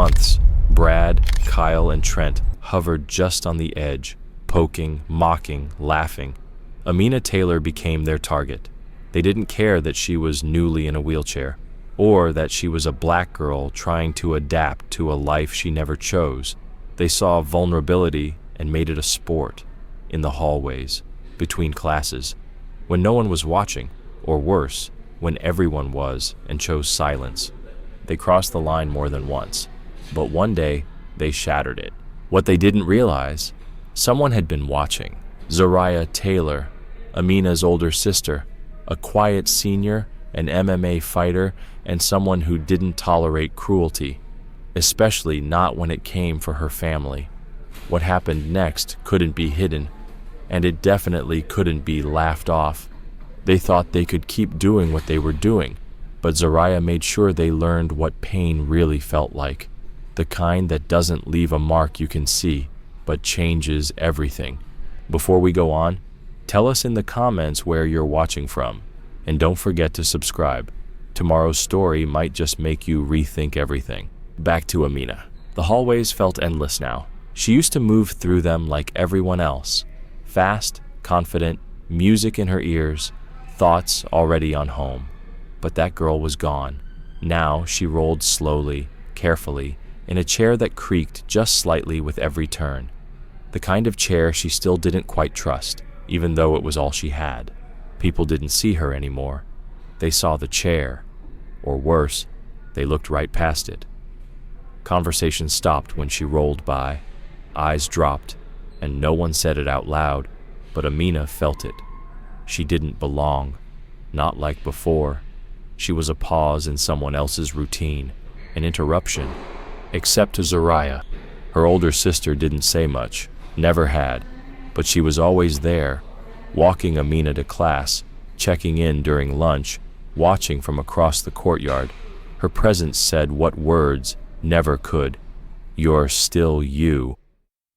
months, Brad, Kyle, and Trent hovered just on the edge, poking, mocking, laughing. Amina Taylor became their target. They didn't care that she was newly in a wheelchair, or that she was a black girl trying to adapt to a life she never chose. They saw vulnerability and made it a sport, in the hallways, between classes, when no one was watching, or worse, when everyone was and chose silence. They crossed the line more than once, but one day they shattered it. What they didn't realize, someone had been watching. Zariah Taylor, Amina's older sister, a quiet senior, an MMA fighter, and someone who didn't tolerate cruelty, especially not when it came for her family. What happened next couldn't be hidden, and it definitely couldn't be laughed off. They thought they could keep doing what they were doing, but Zariah made sure they learned what pain really felt like, the kind that doesn't leave a mark you can see, but changes everything. Before we go on, tell us in the comments where you're watching from, and don't forget to subscribe. Tomorrow's story might just make you rethink everything. Back to Amina. The hallways felt endless now. She used to move through them like everyone else. Fast, confident, music in her ears, thoughts already on home. But that girl was gone. Now she rolled slowly, carefully, in a chair that creaked just slightly with every turn. The kind of chair she still didn't quite trust, even though it was all she had. People didn't see her anymore. They saw the chair. Or worse, they looked right past it. Conversation stopped when she rolled by. Eyes dropped, and no one said it out loud, but Amina felt it. She didn't belong. Not like before. She was a pause in someone else's routine, an interruption. Except to Zariah. Her older sister didn't say much, never had, but she was always there, walking Amina to class, checking in during lunch, watching from across the courtyard. Her presence said what words never could. You're still you,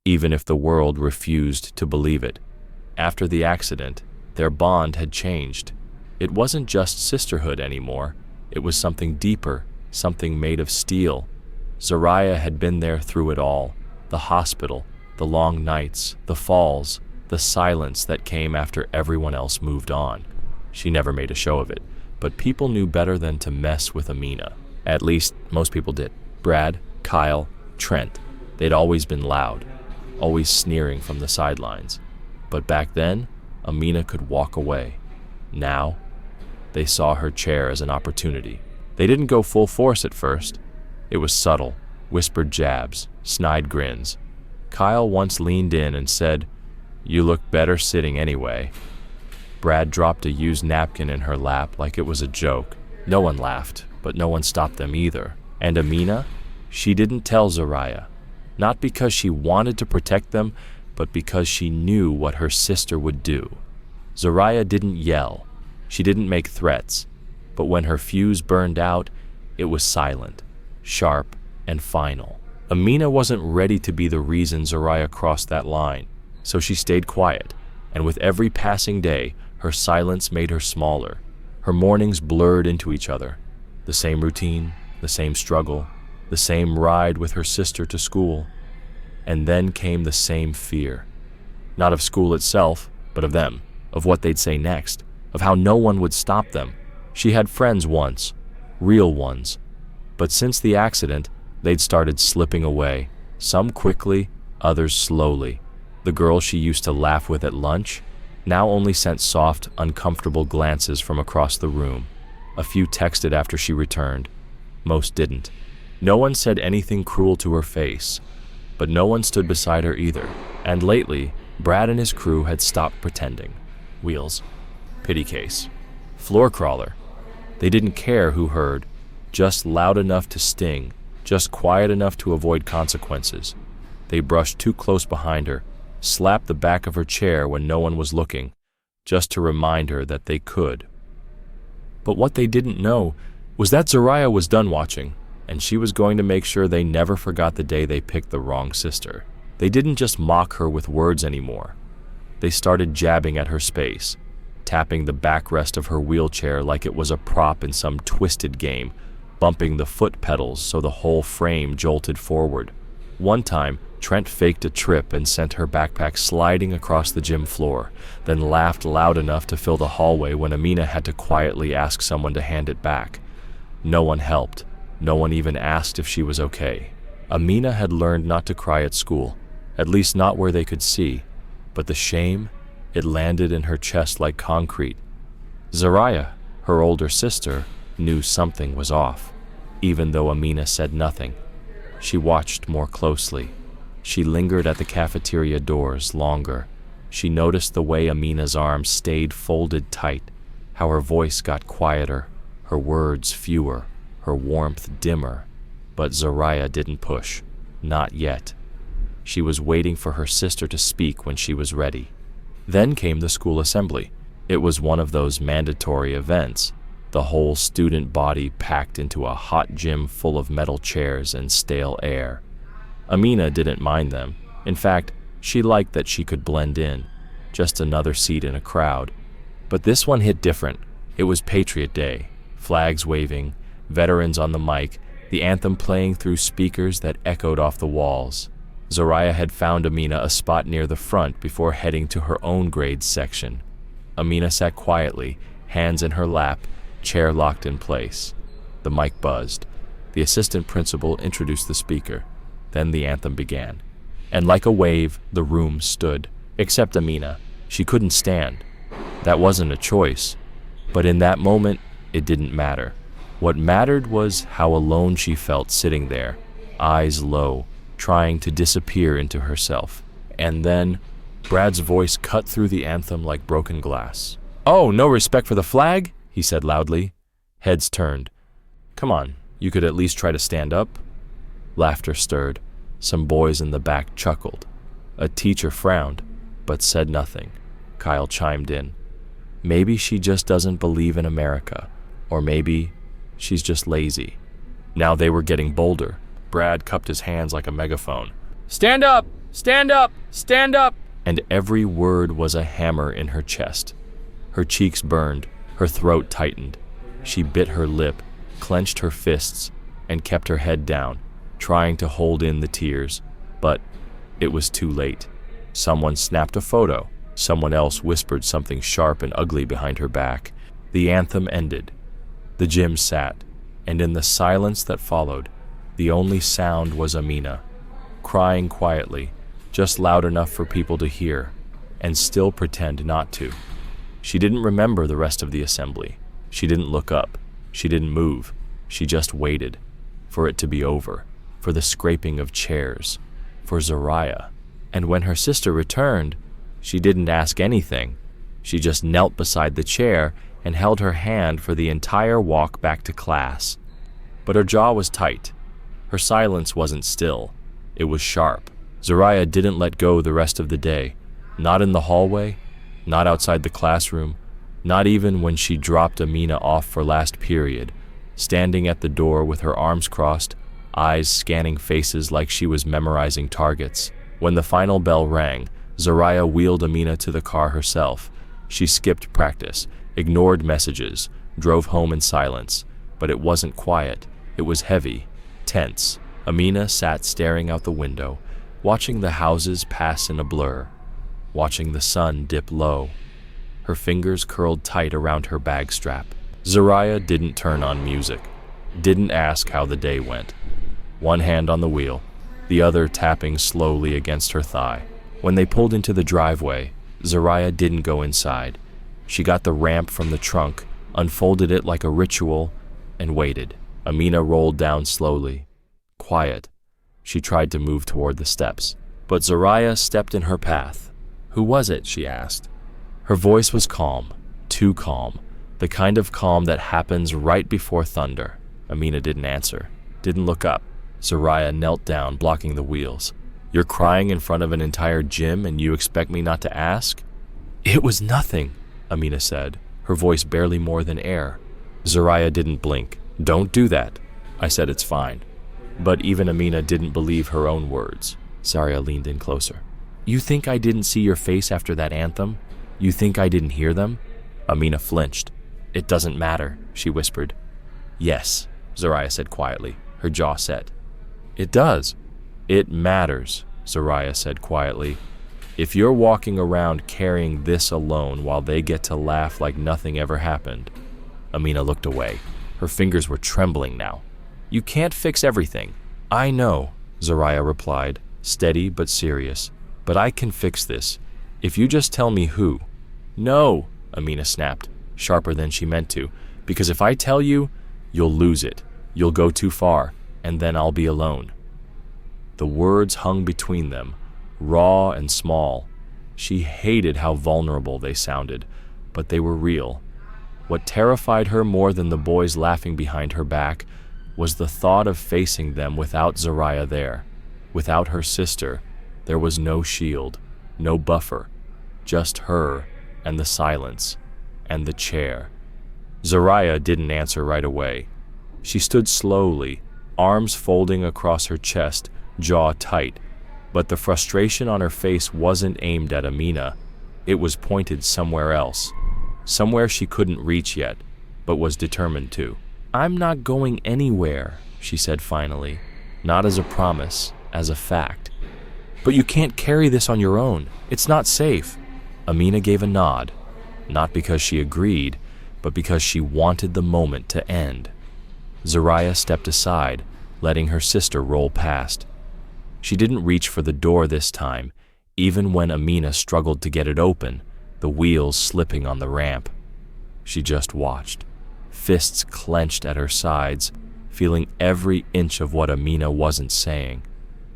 even if the world refused to believe it. After the accident, their bond had changed. It wasn't just sisterhood anymore. It was something deeper, something made of steel. Zariah had been there through it all. The hospital, the long nights, the falls, the silence that came after everyone else moved on. She never made a show of it, but people knew better than to mess with Amina. At least, most people did. Brad, Kyle, Trent. They'd always been loud, always sneering from the sidelines. But back then, Amina could walk away. Now, they saw her chair as an opportunity. They didn't go full force at first. It was subtle, whispered jabs, snide grins. Kyle once leaned in and said, "You look better sitting anyway." Brad dropped a used napkin in her lap like it was a joke. No one laughed, but no one stopped them either. And Amina? She didn't tell Zariah. Not because she wanted to protect them, but because she knew what her sister would do. Zariah didn't yell. She didn't make threats. But when her fuse burned out, it was silent, sharp, and final. Amina wasn't ready to be the reason Zariah crossed that line, so she stayed quiet, and with every passing day, her silence made her smaller. Her mornings blurred into each other. The same routine, the same struggle, the same ride with her sister to school. And then came the same fear. Not of school itself, but of them, of what they'd say next, of how no one would stop them. She had friends once, real ones. But since the accident, they'd started slipping away, some quickly, others slowly. The girl she used to laugh with at lunch now only sent soft, uncomfortable glances from across the room. A few texted after she returned. Most didn't. No one said anything cruel to her face, but no one stood beside her either. And lately, Brad and his crew had stopped pretending. Wheels. Pity case. Floor crawler. They didn't care who heard, just loud enough to sting, just quiet enough to avoid consequences. They brushed too close behind her, slapped the back of her chair when no one was looking, just to remind her that they could. But what they didn't know was that Zariah was done watching, and she was going to make sure they never forgot the day they picked the wrong sister. They didn't just mock her with words anymore. They started jabbing at her space, tapping the backrest of her wheelchair like it was a prop in some twisted game, bumping the foot pedals so the whole frame jolted forward. One time, Trent faked a trip and sent her backpack sliding across the gym floor, then laughed loud enough to fill the hallway when Amina had to quietly ask someone to hand it back. No one helped. No one even asked if she was okay. Amina had learned not to cry at school, at least not where they could see, but the shame, it landed in her chest like concrete. Zaraya, her older sister, knew something was off, even though Amina said nothing. She watched more closely. She lingered at the cafeteria doors longer. She noticed the way Amina's arms stayed folded tight, how her voice got quieter, her words fewer, her warmth dimmer. But Zaraya didn't push. Not yet. She was waiting for her sister to speak when she was ready. Then came the school assembly. It was one of those mandatory events. The whole student body packed into a hot gym full of metal chairs and stale air. Amina didn't mind them. In fact, she liked that she could blend in, just another seat in a crowd. But this one hit different. It was Patriot Day, flags waving, veterans on the mic, the anthem playing through speakers that echoed off the walls. Zaraya had found Amina a spot near the front before heading to her own grades section. Amina sat quietly, hands in her lap, chair locked in place. The mic buzzed. The assistant principal introduced the speaker. Then the anthem began. And like a wave, the room stood. Except Amina. She couldn't stand. That wasn't a choice. But in that moment, it didn't matter. What mattered was how alone she felt sitting there, eyes low, trying to disappear into herself. And then, Brad's voice cut through the anthem like broken glass. "Oh, no respect for the flag?" he said loudly. Heads turned. "Come on, you could at least try to stand up." Laughter stirred. Some boys in the back chuckled. A teacher frowned, but said nothing. Kyle chimed in. Maybe she just doesn't believe in America, or maybe she's just lazy. Now they were getting bolder. Brad cupped his hands like a megaphone. "Stand up! Stand up! Stand up!" And every word was a hammer in her chest. Her cheeks burned. Her throat tightened. She bit her lip, clenched her fists, and kept her head down, trying to hold in the tears. But it was too late. Someone snapped a photo. Someone else whispered something sharp and ugly behind her back. The anthem ended. The gym sat, and in the silence that followed, the only sound was Amina, crying quietly, just loud enough for people to hear, and still pretend not to. She didn't remember the rest of the assembly. She didn't look up. She didn't move. She just waited for it to be over, for the scraping of chairs, for Zaraya. And when her sister returned, she didn't ask anything. She just knelt beside the chair and held her hand for the entire walk back to class. But her jaw was tight. Her silence wasn't still. It was sharp. Zaraya didn't let go the rest of the day. Not in the hallway, not outside the classroom, not even when she dropped Amina off for last period, standing at the door with her arms crossed, eyes scanning faces like she was memorizing targets. When the final bell rang, Zaraya wheeled Amina to the car herself. She skipped practice, ignored messages, drove home in silence. But it wasn't quiet. It was heavy, tense. Amina sat staring out the window, watching the houses pass in a blur, watching the sun dip low. Her fingers curled tight around her bag strap. Zaraya didn't turn on music, didn't ask how the day went. One hand on the wheel, the other tapping slowly against her thigh. When they pulled into the driveway, Zaraya didn't go inside. She got the ramp from the trunk, unfolded it like a ritual, and waited. Amina rolled down slowly. Quiet. She tried to move toward the steps, but Zaraya stepped in her path. "Who was it?" she asked. Her voice was calm, too calm, the kind of calm that happens right before thunder. Amina didn't answer, didn't look up. Zaraya knelt down, blocking the wheels. "You're crying in front of an entire gym and you expect me not to ask?" "It was nothing," Amina said, her voice barely more than air. Zaraya didn't blink. "Don't do that." I said, "It's fine." But even Amina didn't believe her own words. Zaraya leaned in closer. "You think I didn't see your face after that anthem? You think I didn't hear them?" Amina flinched. "It doesn't matter," she whispered. "Yes," Zariah said quietly, her jaw set. It does. It matters, Zariah said quietly. If you're walking around carrying this alone while they get to laugh like nothing ever happened. Amina looked away. Her fingers were trembling now. You can't fix everything. I know, Zariah replied, steady but serious. But I can fix this, if you just tell me who. No, Amina snapped, sharper than she meant to, because if I tell you, you'll lose it. You'll go too far, and then I'll be alone. The words hung between them, raw and small. She hated how vulnerable they sounded, but they were real. What terrified her more than the boys laughing behind her back was the thought of facing them without Zariah there. Without her sister, there was no shield, no buffer, just her and the silence and the chair. Zariah didn't answer right away. She stood slowly, arms folding across her chest, jaw tight, but the frustration on her face wasn't aimed at Amina. It was pointed somewhere else, somewhere she couldn't reach yet, but was determined to. I'm not going anywhere, she said finally, not as a promise, as a fact. But you can't carry this on your own. It's not safe. Amina gave a nod, not because she agreed, but because she wanted the moment to end. Zariah stepped aside, letting her sister roll past. She didn't reach for the door this time, even when Amina struggled to get it open, the wheels slipping on the ramp. She just watched, fists clenched at her sides, feeling every inch of what Amina wasn't saying.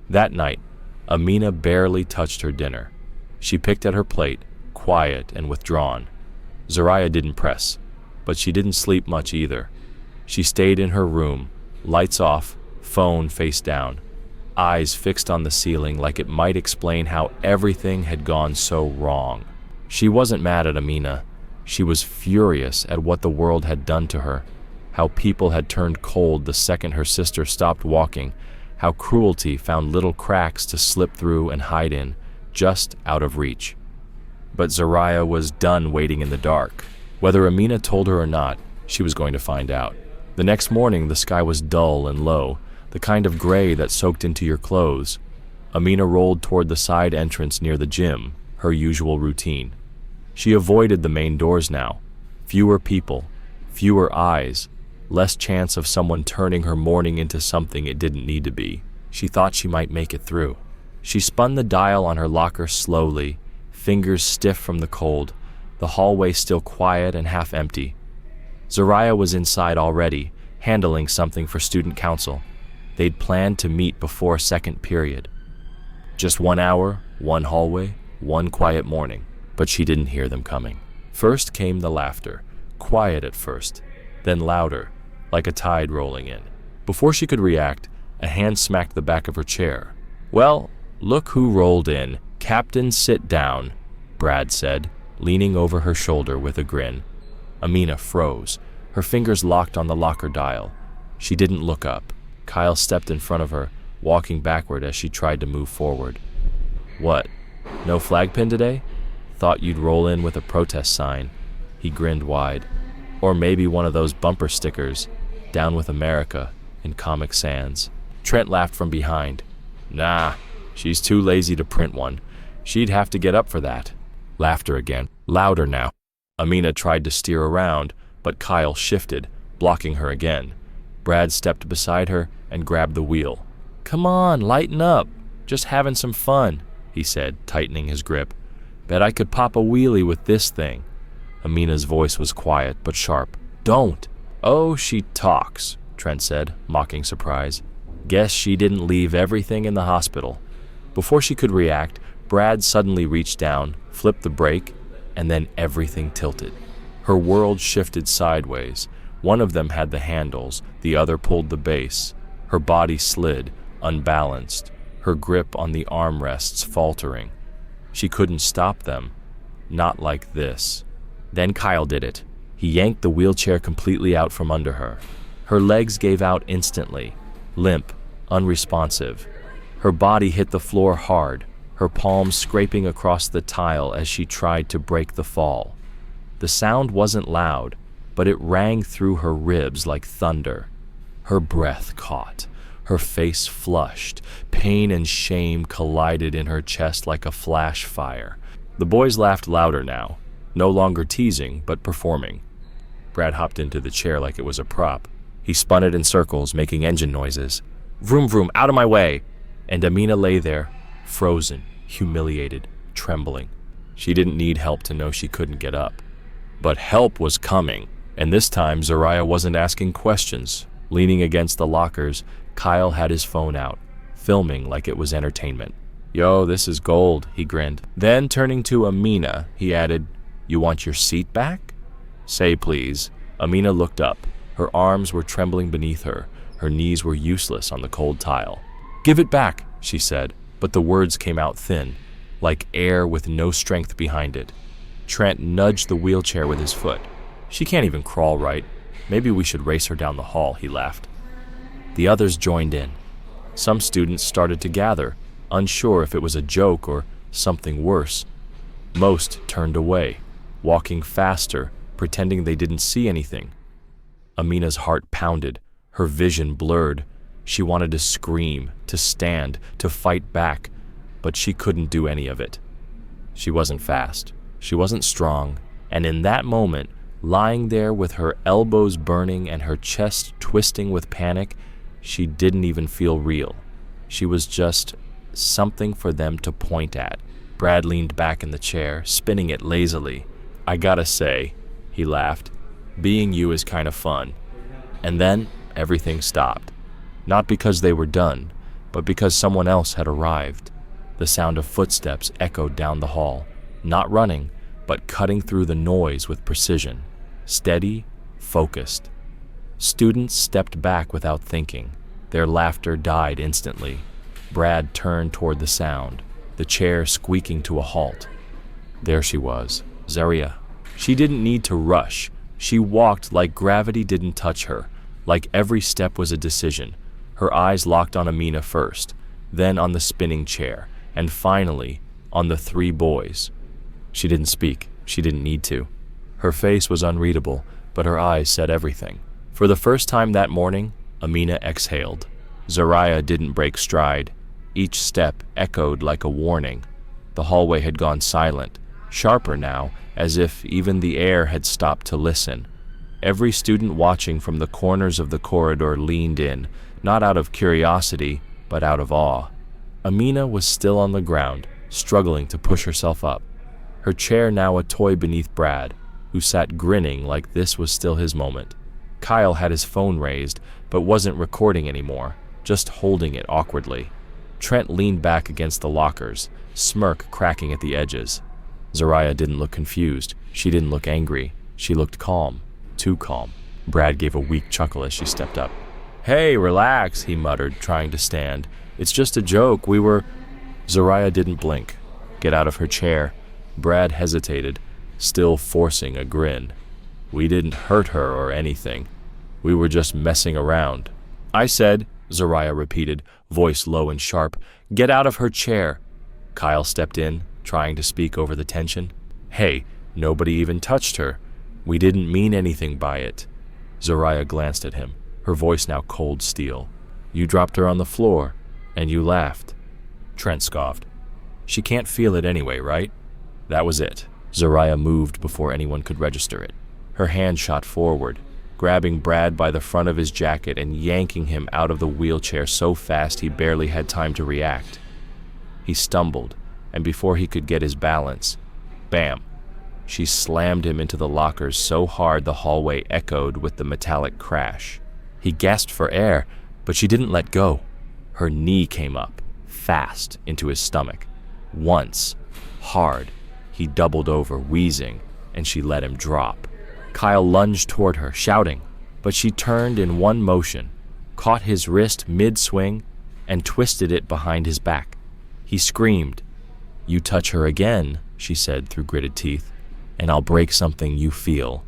That night, Amina barely touched her dinner. She picked at her plate, quiet and withdrawn. Zariah didn't press, but she didn't sleep much either. She stayed in her room, lights off, phone face down, eyes fixed on the ceiling like it might explain how everything had gone so wrong. She wasn't mad at Amina. She was furious at what the world had done to her, how people had turned cold the second her sister stopped walking, how cruelty found little cracks to slip through and hide in, just out of reach. But Zariah was done waiting in the dark. Whether Amina told her or not, she was going to find out. The next morning, the sky was dull and low, the kind of gray that soaked into your clothes. Amina rolled toward the side entrance near the gym, her usual routine. She avoided the main doors now. Fewer people, fewer eyes, less chance of someone turning her morning into something it didn't need to be. She thought she might make it through. She spun the dial on her locker slowly, fingers stiff from the cold, the hallway still quiet and half empty. Zariah was inside already, handling something for student council. They'd planned to meet before second period. Just 1 hour, one hallway, one quiet morning, but she didn't hear them coming. First came the laughter, quiet at first, then louder, like a tide rolling in. Before she could react, a hand smacked the back of her chair. Well, look who rolled in. Captain, sit down, Brad said, leaning over her shoulder with a grin. Amina froze, her fingers locked on the locker dial. She didn't look up. Kyle stepped in front of her, walking backward as she tried to move forward. What? No flag pin today? Thought you'd roll in with a protest sign. He grinned wide. Or maybe one of those bumper stickers, Down with America, in Comic Sans. Trent laughed from behind. Nah, she's too lazy to print one. She'd have to get up for that. Laughter again, louder now. Amina tried to steer around, but Kyle shifted, blocking her again. Brad stepped beside her and grabbed the wheel. Come on, lighten up. Just having some fun, he said, tightening his grip. Bet I could pop a wheelie with this thing. Amina's voice was quiet but sharp. Don't. Oh, she talks, Trent said, mocking surprise. Guess she didn't leave everything in the hospital. Before she could react, Brad suddenly reached down, flipped the brake, and then everything tilted. Her world shifted sideways. One of them had the handles, the other pulled the base. Her body slid, unbalanced, her grip on the armrests faltering. She couldn't stop them. Not like this. Then Kyle did it. He yanked the wheelchair completely out from under her. Her legs gave out instantly, limp, unresponsive. Her body hit the floor hard, her palms scraping across the tile as she tried to break the fall. The sound wasn't loud, but it rang through her ribs like thunder. Her breath caught. Her face flushed. Pain and shame collided in her chest like a flash fire. The boys laughed louder now, no longer teasing, but performing. Brad hopped into the chair like it was a prop. He spun it in circles, making engine noises. Vroom, vroom, out of my way! And Amina lay there, frozen, humiliated, trembling. She didn't need help to know she couldn't get up. But help was coming, and this time Zariah wasn't asking questions. Leaning against the lockers, Kyle had his phone out, filming like it was entertainment. Yo, this is gold, he grinned. Then, turning to Amina, he added, You want your seat back? Say please. Amina looked up. Her arms were trembling beneath her. Her knees were useless on the cold tile. Give it back, she said, but the words came out thin, like air with no strength behind it. Trent nudged the wheelchair with his foot. She can't even crawl right. Maybe we should race her down the hall, he laughed. The others joined in. Some students started to gather, unsure if it was a joke or something worse. Most turned away, walking faster, pretending they didn't see anything. Amina's heart pounded, her vision blurred. She wanted to scream, to stand, to fight back, but she couldn't do any of it. She wasn't fast, she wasn't strong, and in that moment, lying there with her elbows burning and her chest twisting with panic, she didn't even feel real. She was just something for them to point at. Brad leaned back in the chair, spinning it lazily. I gotta say, he laughed, being you is kind of fun. And then everything stopped. Not because they were done, but because someone else had arrived. The sound of footsteps echoed down the hall, not running, but cutting through the noise with precision. Steady, focused. Students stepped back without thinking. Their laughter died instantly. Brad turned toward the sound, the chair squeaking to a halt. There she was, Zariah. She didn't need to rush. She walked like gravity didn't touch her, like every step was a decision. Her eyes locked on Amina first, then on the spinning chair, and finally on the three boys. She didn't speak. She didn't need to. Her face was unreadable, but her eyes said everything. For the first time that morning, Amina exhaled. Zariah didn't break stride. Each step echoed like a warning. The hallway had gone silent, sharper now, as if even the air had stopped to listen. Every student watching from the corners of the corridor leaned in, not out of curiosity, but out of awe. Amina was still on the ground, struggling to push herself up. Her chair now a toy beneath Brad, who sat grinning like this was still his moment. Kyle had his phone raised, but wasn't recording anymore, just holding it awkwardly. Trent leaned back against the lockers, smirk cracking at the edges. Zariah didn't look confused. She didn't look angry. She looked calm. Too calm. Brad gave a weak chuckle as she stepped up. Hey, relax, he muttered, trying to stand. It's just a joke. We were... Zariah didn't blink. Get out of her chair. Brad hesitated, still forcing a grin. We didn't hurt her or anything. We were just messing around. I said, Zariah repeated, voice low and sharp, get out of her chair. Kyle stepped in, trying to speak over the tension. Hey, nobody even touched her. We didn't mean anything by it. Zariah glanced at him, her voice now cold steel. You dropped her on the floor, and you laughed. Trent scoffed. She can't feel it anyway, right? That was it. Zariah moved before anyone could register it. Her hand shot forward, grabbing Brad by the front of his jacket and yanking him out of the wheelchair so fast he barely had time to react. He stumbled, and before he could get his balance, bam, she slammed him into the lockers so hard the hallway echoed with the metallic crash. He gasped for air, but she didn't let go. Her knee came up, fast, into his stomach. Once, hard, he doubled over, wheezing, and she let him drop. Kyle lunged toward her, shouting, but she turned in one motion, caught his wrist mid-swing, and twisted it behind his back. He screamed. You touch her again, she said through gritted teeth, and I'll break something you feel.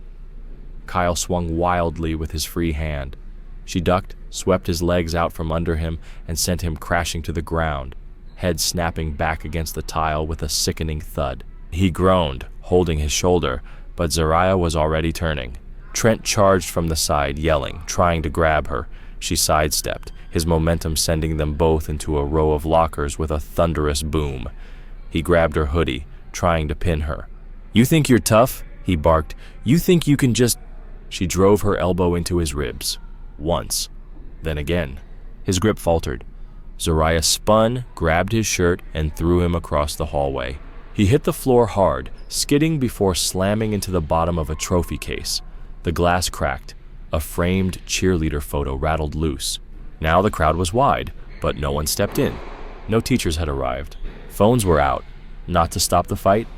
Kyle swung wildly with his free hand. She ducked, swept his legs out from under him, and sent him crashing to the ground, head snapping back against the tile with a sickening thud. He groaned, holding his shoulder, but Zariah was already turning. Trent charged from the side, yelling, trying to grab her. She sidestepped, his momentum sending them both into a row of lockers with a thunderous boom. He grabbed her hoodie, trying to pin her. "You think you're tough?" he barked. "You think you can just—" She drove her elbow into his ribs. Once. Then again. His grip faltered. Zariah spun, grabbed his shirt, and threw him across the hallway. He hit the floor hard, skidding before slamming into the bottom of a trophy case. The glass cracked. A framed cheerleader photo rattled loose. Now the crowd was wide, but no one stepped in. No teachers had arrived. Phones were out, not to stop the fight,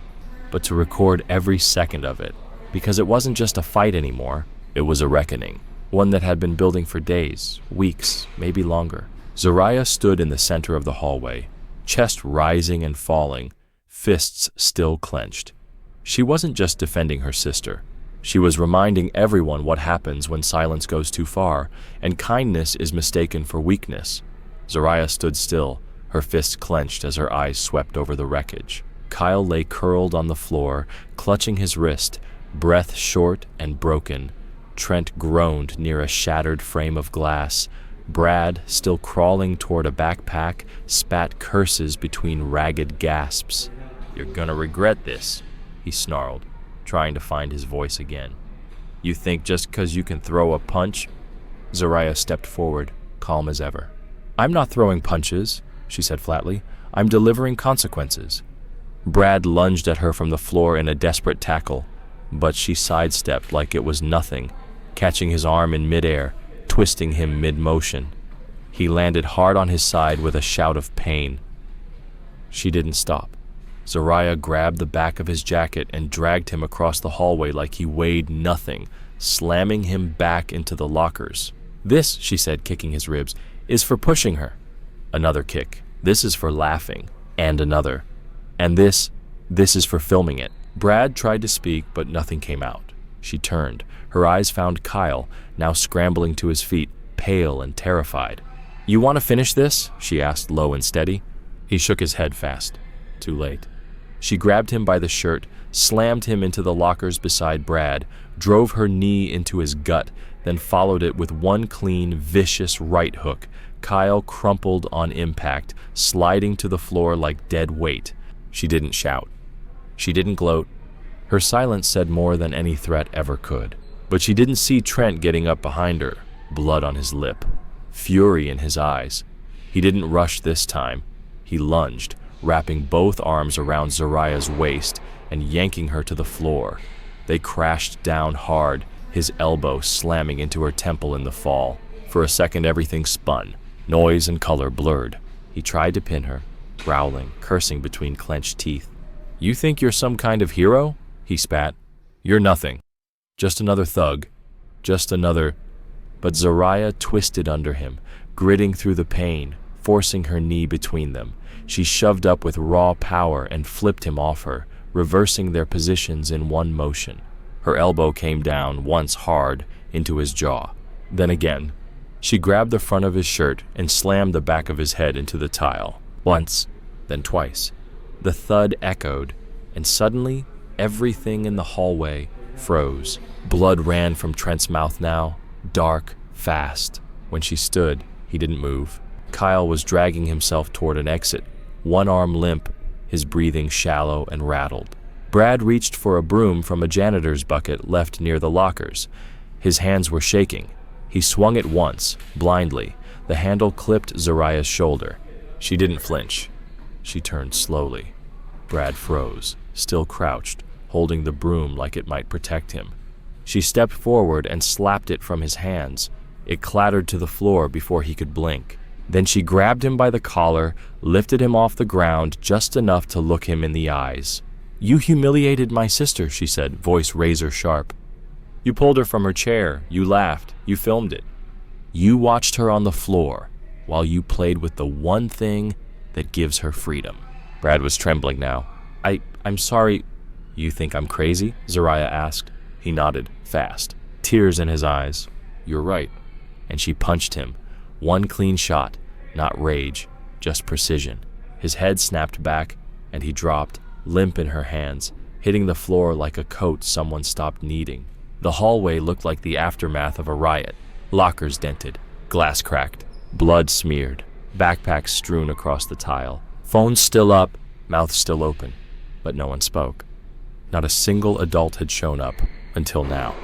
but to record every second of it. Because it wasn't just a fight anymore, it was a reckoning. One that had been building for days, weeks, maybe longer. Zariah stood in the center of the hallway, chest rising and falling, fists still clenched. She wasn't just defending her sister. She was reminding everyone what happens when silence goes too far, and kindness is mistaken for weakness. Zariah stood still, her fists clenched as her eyes swept over the wreckage. Kyle lay curled on the floor, clutching his wrist, breath short and broken. Trent groaned near a shattered frame of glass. Brad, still crawling toward a backpack, spat curses between ragged gasps. "You're gonna regret this," he snarled, trying to find his voice again. "You think just 'cause you can throw a punch?" Zariah stepped forward, calm as ever. "I'm not throwing punches," she said flatly. "I'm delivering consequences." Brad lunged at her from the floor in a desperate tackle, but she sidestepped like it was nothing, catching his arm in midair, twisting him mid-motion. He landed hard on his side with a shout of pain. She didn't stop. Zariah grabbed the back of his jacket and dragged him across the hallway like he weighed nothing, slamming him back into the lockers. "This," she said, kicking his ribs, "is for pushing her." Another kick. "This is for laughing." And another. "And this is for filming it." Brad tried to speak, but nothing came out. She turned. Her eyes found Kyle, now scrambling to his feet, pale and terrified. "You want to finish this?" she asked, low and steady. He shook his head fast. Too late. She grabbed him by the shirt, slammed him into the lockers beside Brad, drove her knee into his gut, then followed it with one clean, vicious right hook. Kyle crumpled on impact, sliding to the floor like dead weight. She didn't shout. She didn't gloat. Her silence said more than any threat ever could. But she didn't see Trent getting up behind her, blood on his lip, fury in his eyes. He didn't rush this time. He lunged, wrapping both arms around Zariah's waist and yanking her to the floor. They crashed down hard, his elbow slamming into her temple in the fall. For a second, everything spun. Noise and color blurred. He tried to pin her, growling, cursing between clenched teeth. "You think you're some kind of hero?" he spat. "You're nothing. Just another thug. Just another—" But Zariah twisted under him, gritting through the pain, forcing her knee between them. She shoved up with raw power and flipped him off her, reversing their positions in one motion. Her elbow came down once hard into his jaw. Then again. She grabbed the front of his shirt and slammed the back of his head into the tile. Once, then twice. The thud echoed, and suddenly everything in the hallway froze. Blood ran from Trent's mouth now, dark, fast. When she stood, he didn't move. Kyle was dragging himself toward an exit, one arm limp, his breathing shallow and rattled. Brad reached for a broom from a janitor's bucket left near the lockers. His hands were shaking. He swung it once, blindly. The handle clipped Zariah's shoulder. She didn't flinch. She turned slowly. Brad froze, still crouched, holding the broom like it might protect him. She stepped forward and slapped it from his hands. It clattered to the floor before he could blink. Then she grabbed him by the collar, lifted him off the ground just enough to look him in the eyes. "You humiliated my sister," she said, voice razor sharp. "You pulled her from her chair, you laughed, you filmed it. You watched her on the floor while you played with the one thing that gives her freedom." Brad was trembling now. I'm sorry." "You think I'm crazy?" Zariah asked. He nodded, fast, tears in his eyes. "You're right." And she punched him. One clean shot, not rage, just precision. His head snapped back, and he dropped, limp in her hands, hitting the floor like a coat someone stopped kneading. The hallway looked like the aftermath of a riot. Lockers dented, Glass cracked, blood smeared, backpacks strewn across the tile. Phones still up, mouths still open, but no one spoke. Not a single adult had shown up until now.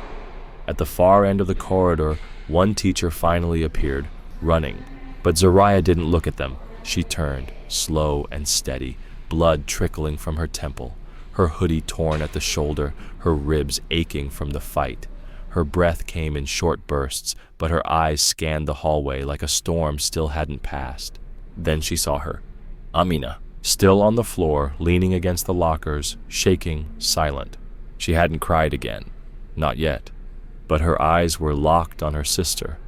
At the far end of the corridor, one teacher finally appeared, running. But Zariah didn't look at them. She turned, slow and steady, blood trickling from her temple, her hoodie torn at the shoulder, her ribs aching from the fight. Her breath came in short bursts, but her eyes scanned the hallway like a storm still hadn't passed. Then she saw her, Amina, still on the floor, leaning against the lockers, shaking, silent. She hadn't cried again. Not yet. But her eyes were locked on her sister,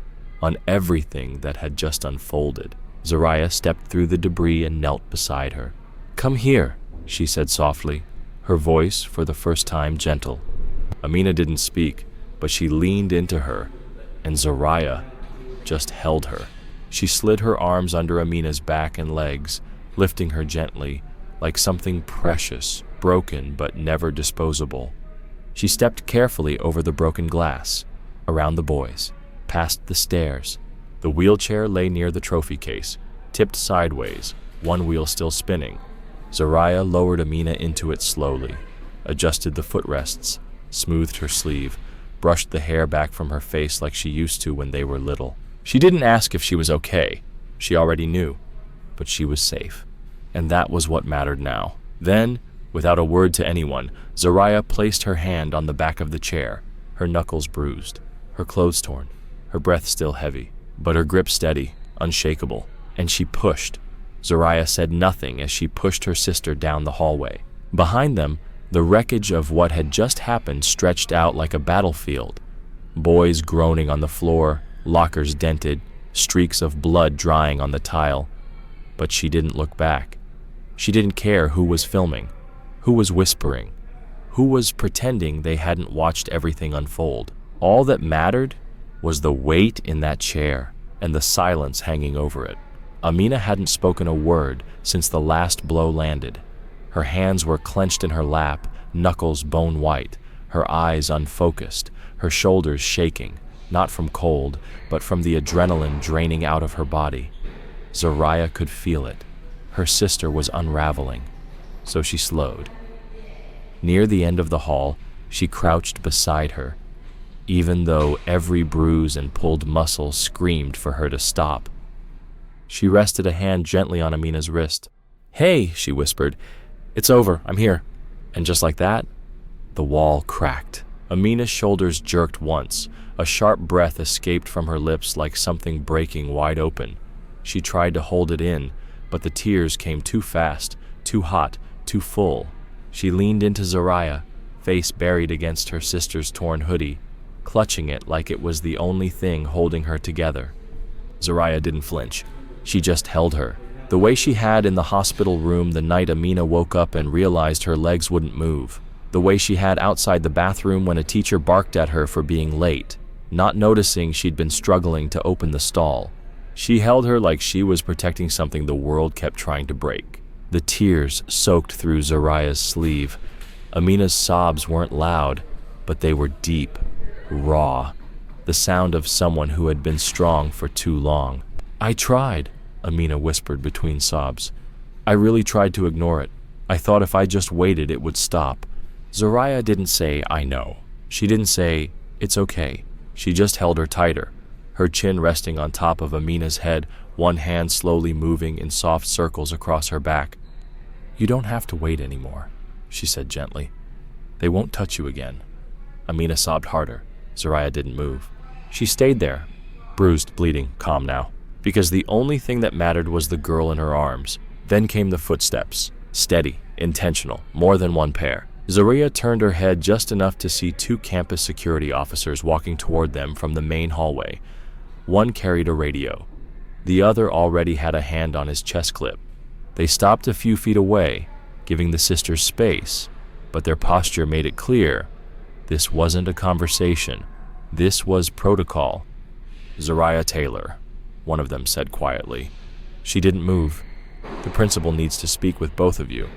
on everything that had just unfolded. Zariah stepped through the debris and knelt beside her. "Come here," she said softly, her voice for the first time gentle. Amina didn't speak, but she leaned into her, and Zariah just held her. She slid her arms under Amina's back and legs, lifting her gently, like something precious, broken but never disposable. She stepped carefully over the broken glass, around the boys, past the stairs. The wheelchair lay near the trophy case, tipped sideways, one wheel still spinning. Zariah lowered Amina into it slowly, adjusted the footrests, smoothed her sleeve, brushed the hair back from her face like she used to when they were little. She didn't ask if she was okay. She already knew. But she was safe. And that was what mattered now. Then, without a word to anyone, Zariah placed her hand on the back of the chair, her knuckles bruised, her clothes torn, her breath still heavy, but her grip steady, unshakable. And she pushed. Zariah said nothing as she pushed her sister down the hallway. Behind them, the wreckage of what had just happened stretched out like a battlefield. Boys groaning on the floor, lockers dented, streaks of blood drying on the tile. But she didn't look back. She didn't care who was filming, who was whispering, who was pretending they hadn't watched everything unfold. All that mattered was the weight in that chair and the silence hanging over it. Amina hadn't spoken a word since the last blow landed. Her hands were clenched in her lap, knuckles bone white, her eyes unfocused, her shoulders shaking, not from cold, but from the adrenaline draining out of her body. Zariah could feel it. Her sister was unraveling, so she slowed. Near the end of the hall, she crouched beside her, even though every bruise and pulled muscle screamed for her to stop. She rested a hand gently on Amina's wrist. "Hey," she whispered, "it's over, I'm here." And just like that, the wall cracked. Amina's shoulders jerked once. A sharp breath escaped from her lips like something breaking wide open. She tried to hold it in, but the tears came too fast, too hot, too full. She leaned into Zariah, face buried against her sister's torn hoodie, clutching it like it was the only thing holding her together. Zariah didn't flinch. She just held her, the way she had in the hospital room the night Amina woke up and realized her legs wouldn't move, the way she had outside the bathroom when a teacher barked at her for being late, not noticing she'd been struggling to open the stall. She held her like she was protecting something the world kept trying to break. The tears soaked through Zariah's sleeve. Amina's sobs weren't loud, but they were deep, raw, the sound of someone who had been strong for too long. "I tried," Amina whispered between sobs. "I really tried to ignore it. I thought if I just waited, it would stop." Zariah didn't say, "I know." She didn't say, "It's okay." She just held her tighter, her chin resting on top of Amina's head, one hand slowly moving in soft circles across her back. "You don't have to wait anymore," she said gently. "They won't touch you again." Amina sobbed harder. Zariah didn't move. She stayed there, bruised, bleeding, calm now, because the only thing that mattered was the girl in her arms. Then came the footsteps, steady, intentional, more than one pair. Zariah turned her head just enough to see two campus security officers walking toward them from the main hallway. One carried a radio. The other already had a hand on his chest clip. They stopped a few feet away, giving the sisters space, but their posture made it clear this wasn't a conversation. This was protocol. "Zariah Taylor," one of them said quietly. She didn't move. "The principal needs to speak with both of you."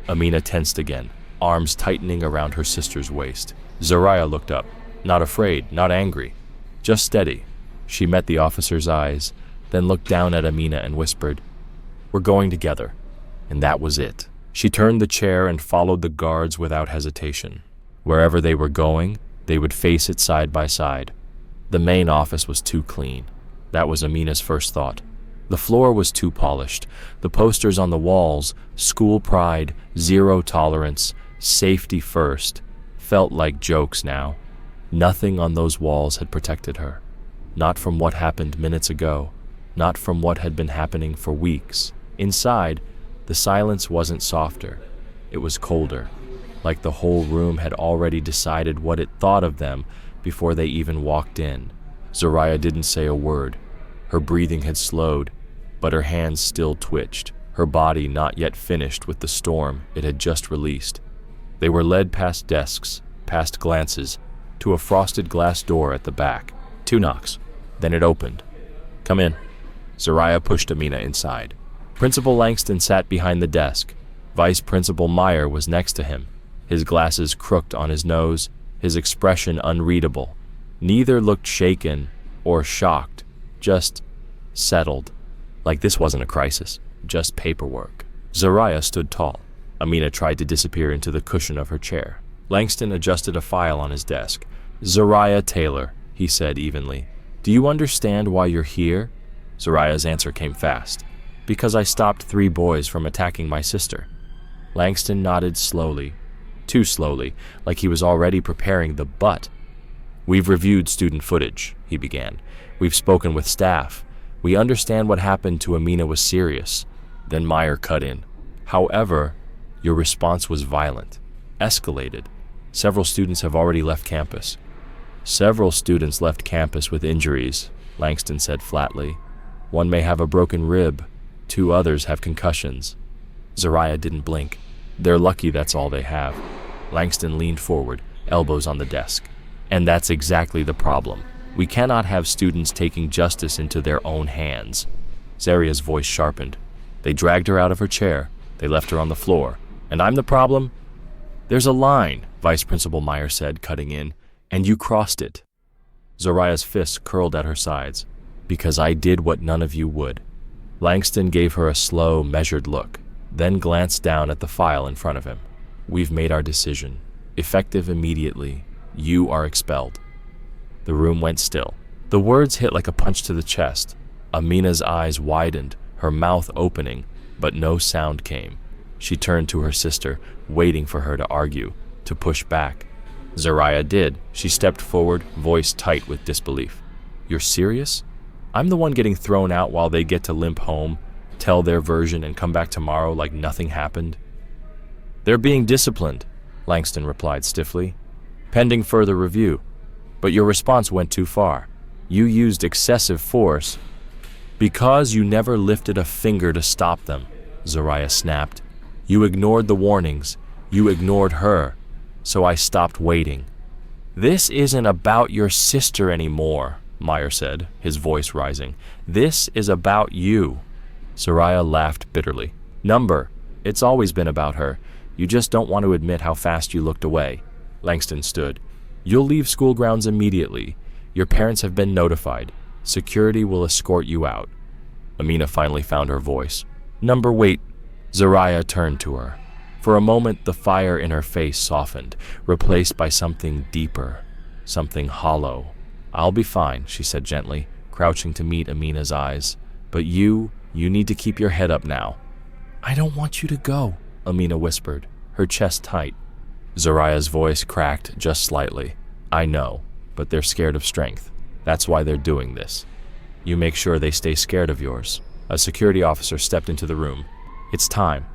Amina tensed again, arms tightening around her sister's waist. Zariah looked up, not afraid, not angry, just steady. She met the officer's eyes, then looked down at Amina and whispered, "We're going together." And that was it. She turned the chair and followed the guards without hesitation. Wherever they were going, they would face it side by side. The main office was too clean. That was Amina's first thought. The floor was too polished. The posters on the walls, school pride, zero tolerance, safety first, felt like jokes now. Nothing on those walls had protected her. Not from what happened minutes ago. Not from what had been happening for weeks. Inside, the silence wasn't softer. It was colder, like the whole room had already decided what it thought of them before they even walked in. Zoraya didn't say a word. Her breathing had slowed, but her hands still twitched, her body not yet finished with the storm it had just released. They were led past desks, past glances, to a frosted glass door at the back. 2 knocks. Then it opened. "Come in." Zoraya pushed Amina inside. Principal Langston sat behind the desk. Vice Principal Meyer was next to him, his glasses crooked on his nose, his expression unreadable. Neither looked shaken or shocked, just settled, like this wasn't a crisis, just paperwork. Zoraya stood tall. Amina tried to disappear into the cushion of her chair. Langston adjusted a file on his desk. "Zoraya Taylor," he said evenly. "Do you understand why you're here?" Zoraya's answer came fast. "Because I stopped 3 boys from attacking my sister." Langston nodded slowly, too slowly, like he was already preparing the but. "We've reviewed student footage," he began. "We've spoken with staff. We understand what happened to Amina was serious." Then Meyer cut in. "However, your response was violent, escalated. Several students have already left campus." "Several students left campus with injuries," Langston said flatly. "One may have a broken rib. 2 others have concussions." Zoraya didn't blink. "They're lucky that's all they have." Langston leaned forward, elbows on the desk. "And that's exactly the problem. We cannot have students taking justice into their own hands." Zaria's voice sharpened. "They dragged her out of her chair. They left her on the floor. And I'm the problem?" "There's a line," Vice Principal Meyer said, cutting in, "and you crossed it." Zoraya's fists curled at her sides. "Because I did what none of you would." Langston gave her a slow, measured look, then glanced down at the file in front of him. "We've made our decision. Effective immediately. You are expelled." The room went still. The words hit like a punch to the chest. Amina's eyes widened, her mouth opening, but no sound came. She turned to her sister, waiting for her to argue, to push back. Zoraya did. She stepped forward, voice tight with disbelief. "You're serious? I'm the one getting thrown out while they get to limp home, tell their version, and come back tomorrow like nothing happened?" "They're being disciplined," Langston replied stiffly. "Pending further review. But your response went too far. You used excessive force." "Because you never lifted a finger to stop them," Zoraya snapped. "You ignored the warnings. You ignored her. So I stopped waiting." "This isn't about your sister anymore," Meyer said, his voice rising. "This is about you." Zoraya laughed bitterly. "Number, it's always been about her. You just don't want to admit how fast you looked away." Langston stood. "You'll leave school grounds immediately. Your parents have been notified. Security will escort you out." Amina finally found her voice. "Number, wait." Zoraya turned to her. For a moment, the fire in her face softened, replaced by something deeper, something hollow. "I'll be fine," she said gently, crouching to meet Amina's eyes. "But you need to keep your head up now." "I don't want you to go," Amina whispered, her chest tight. Zoraya's voice cracked just slightly. "I know, but they're scared of strength. That's why they're doing this. You make sure they stay scared of yours." A security officer stepped into the room. "It's time."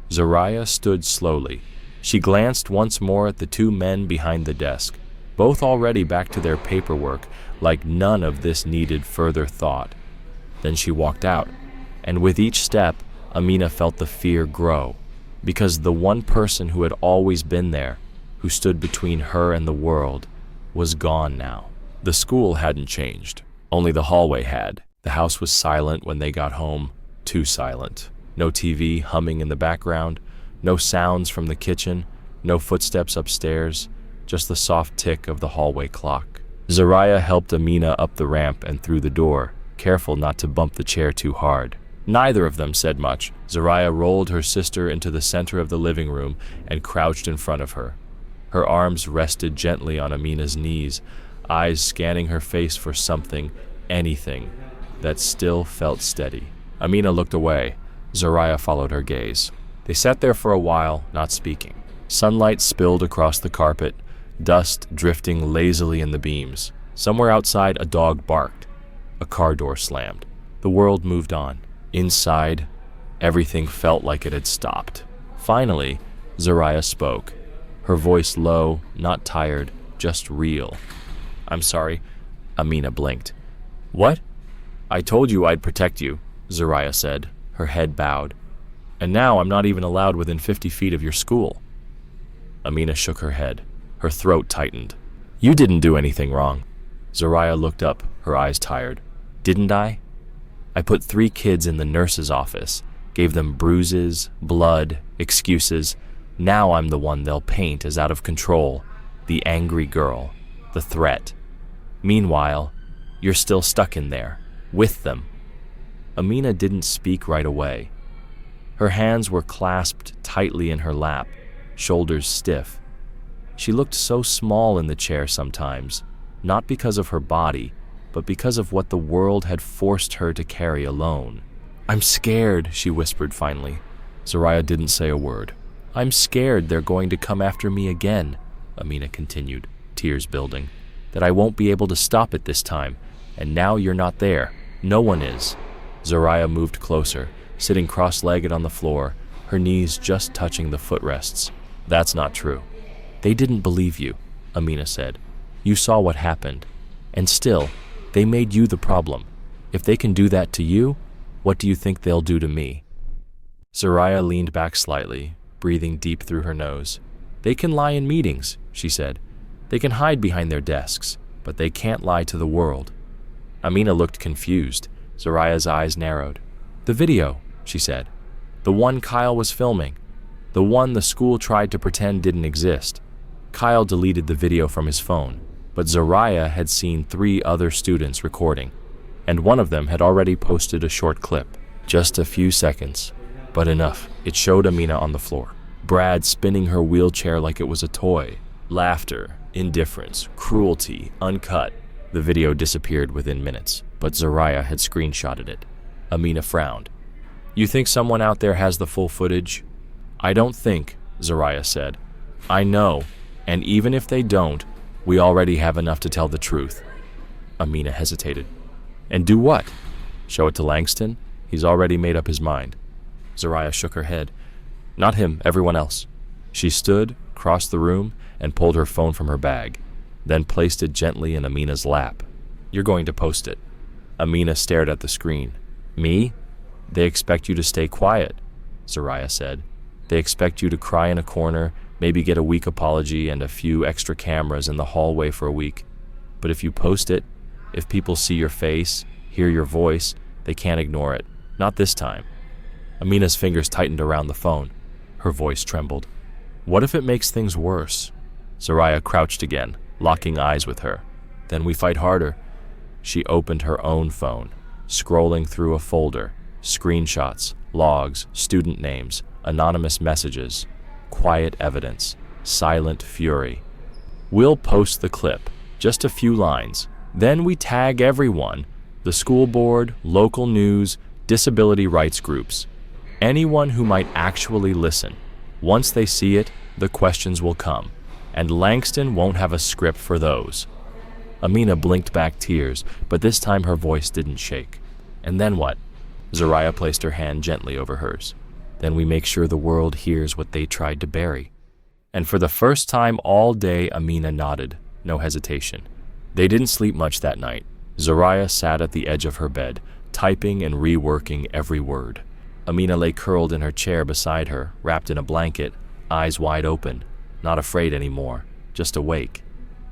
Zoraya stood slowly. She glanced once more at the 2 men behind the desk, both already back to their paperwork, like none of this needed further thought. Then she walked out, and with each step, Amina felt the fear grow, because the one person who had always been there, who stood between her and the world, was gone now. The school hadn't changed. Only the hallway had. The house was silent when they got home, too silent. No TV humming in the background, no sounds from the kitchen, no footsteps upstairs, just the soft tick of the hallway clock. Zariah helped Amina up the ramp and through the door, careful not to bump the chair too hard. Neither of them said much. Zariah rolled her sister into the center of the living room and crouched in front of her. Her arms rested gently on Amina's knees, eyes scanning her face for something, anything, that still felt steady. Amina looked away. Zariah followed her gaze. They sat there for a while, not speaking. Sunlight spilled across the carpet, dust drifting lazily in the beams. Somewhere outside, a dog barked. A car door slammed. The world moved on. Inside, everything felt like it had stopped. Finally, Zariah spoke. Her voice low, not tired, just real. "I'm sorry." Amina blinked. "What?" "I told you I'd protect you," Zariah said, her head bowed. "And now I'm not even allowed within 50 feet of your school." Amina shook her head. Her throat tightened. "You didn't do anything wrong." Zariah looked up, her eyes tired. "Didn't I? I put 3 kids in the nurse's office, gave them bruises, blood, excuses. Now I'm the one they'll paint as out of control, the angry girl, the threat. Meanwhile, you're still stuck in there, with them." Amina didn't speak right away. Her hands were clasped tightly in her lap, shoulders stiff. She looked so small in the chair sometimes, not because of her body, but because of what the world had forced her to carry alone. "I'm scared," she whispered finally. Zariah didn't say a word. "I'm scared they're going to come after me again," Amina continued, tears building, "that I won't be able to stop it this time, and now you're not there. No one is." Zariah moved closer, sitting cross-legged on the floor, her knees just touching the footrests. "That's not true." "They didn't believe you," Amina said. "You saw what happened. And still, they made you the problem. If they can do that to you, what do you think they'll do to me?" Zariah leaned back slightly, breathing deep through her nose. "They can lie in meetings," she said. "They can hide behind their desks, but they can't lie to the world." Amina looked confused. Zariah's eyes narrowed. "The video," she said. "The one Kyle was filming. The one the school tried to pretend didn't exist. Kyle deleted the video from his phone, but Zariah had seen 3 other students recording, and one of them had already posted a short clip. Just a few seconds, but enough. It showed Amina on the floor, Brad spinning her wheelchair like it was a toy. Laughter, indifference, cruelty, uncut. The video disappeared within minutes, but Zariah had screenshotted it. Amina frowned. "You think someone out there has the full footage?" "I don't think," Zariah said. "I know, and even if they don't, we already have enough to tell the truth." Amina hesitated. "And do what? Show it to Langston? He's already made up his mind." Zariah shook her head. "Not him, everyone else." She stood, crossed the room, and pulled her phone from her bag, then placed it gently in Amina's lap. "You're going to post it." Amina stared at the screen. "Me? They expect you to stay quiet," Zariah said. "They expect you to cry in a corner, maybe get a weak apology and a few extra cameras in the hallway for a week. But if you post it, if people see your face, hear your voice, they can't ignore it. Not this time." Amina's fingers tightened around the phone. Her voice trembled. "What if it makes things worse?" Zariah crouched again, locking eyes with her. "Then we fight harder." She opened her own phone, scrolling through a folder, screenshots, logs, student names, anonymous messages, quiet evidence, silent fury. "We'll post the clip, just a few lines. Then we tag everyone, the school board, local news, disability rights groups, anyone who might actually listen. Once they see it, the questions will come, and Langston won't have a script for those." Amina blinked back tears, but this time her voice didn't shake. "And then what?" Zariah placed her hand gently over hers. "Then we make sure the world hears what they tried to bury." And for the first time all day, Amina nodded, no hesitation. They didn't sleep much that night. Zariah sat at the edge of her bed, typing and reworking every word. Amina lay curled in her chair beside her, wrapped in a blanket, eyes wide open, not afraid anymore, just awake.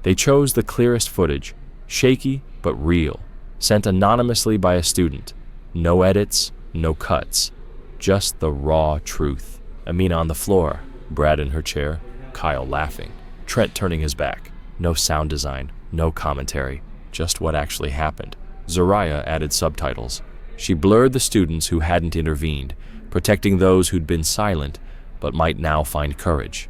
They chose the clearest footage, shaky but real, sent anonymously by a student. No edits, no cuts, just the raw truth. Amina on the floor, Brad in her chair, Kyle laughing, Trent turning his back. No sound design, No commentary, just what actually happened. Zariah added subtitles. She blurred the students who hadn't intervened, protecting those who'd been silent but might now find courage.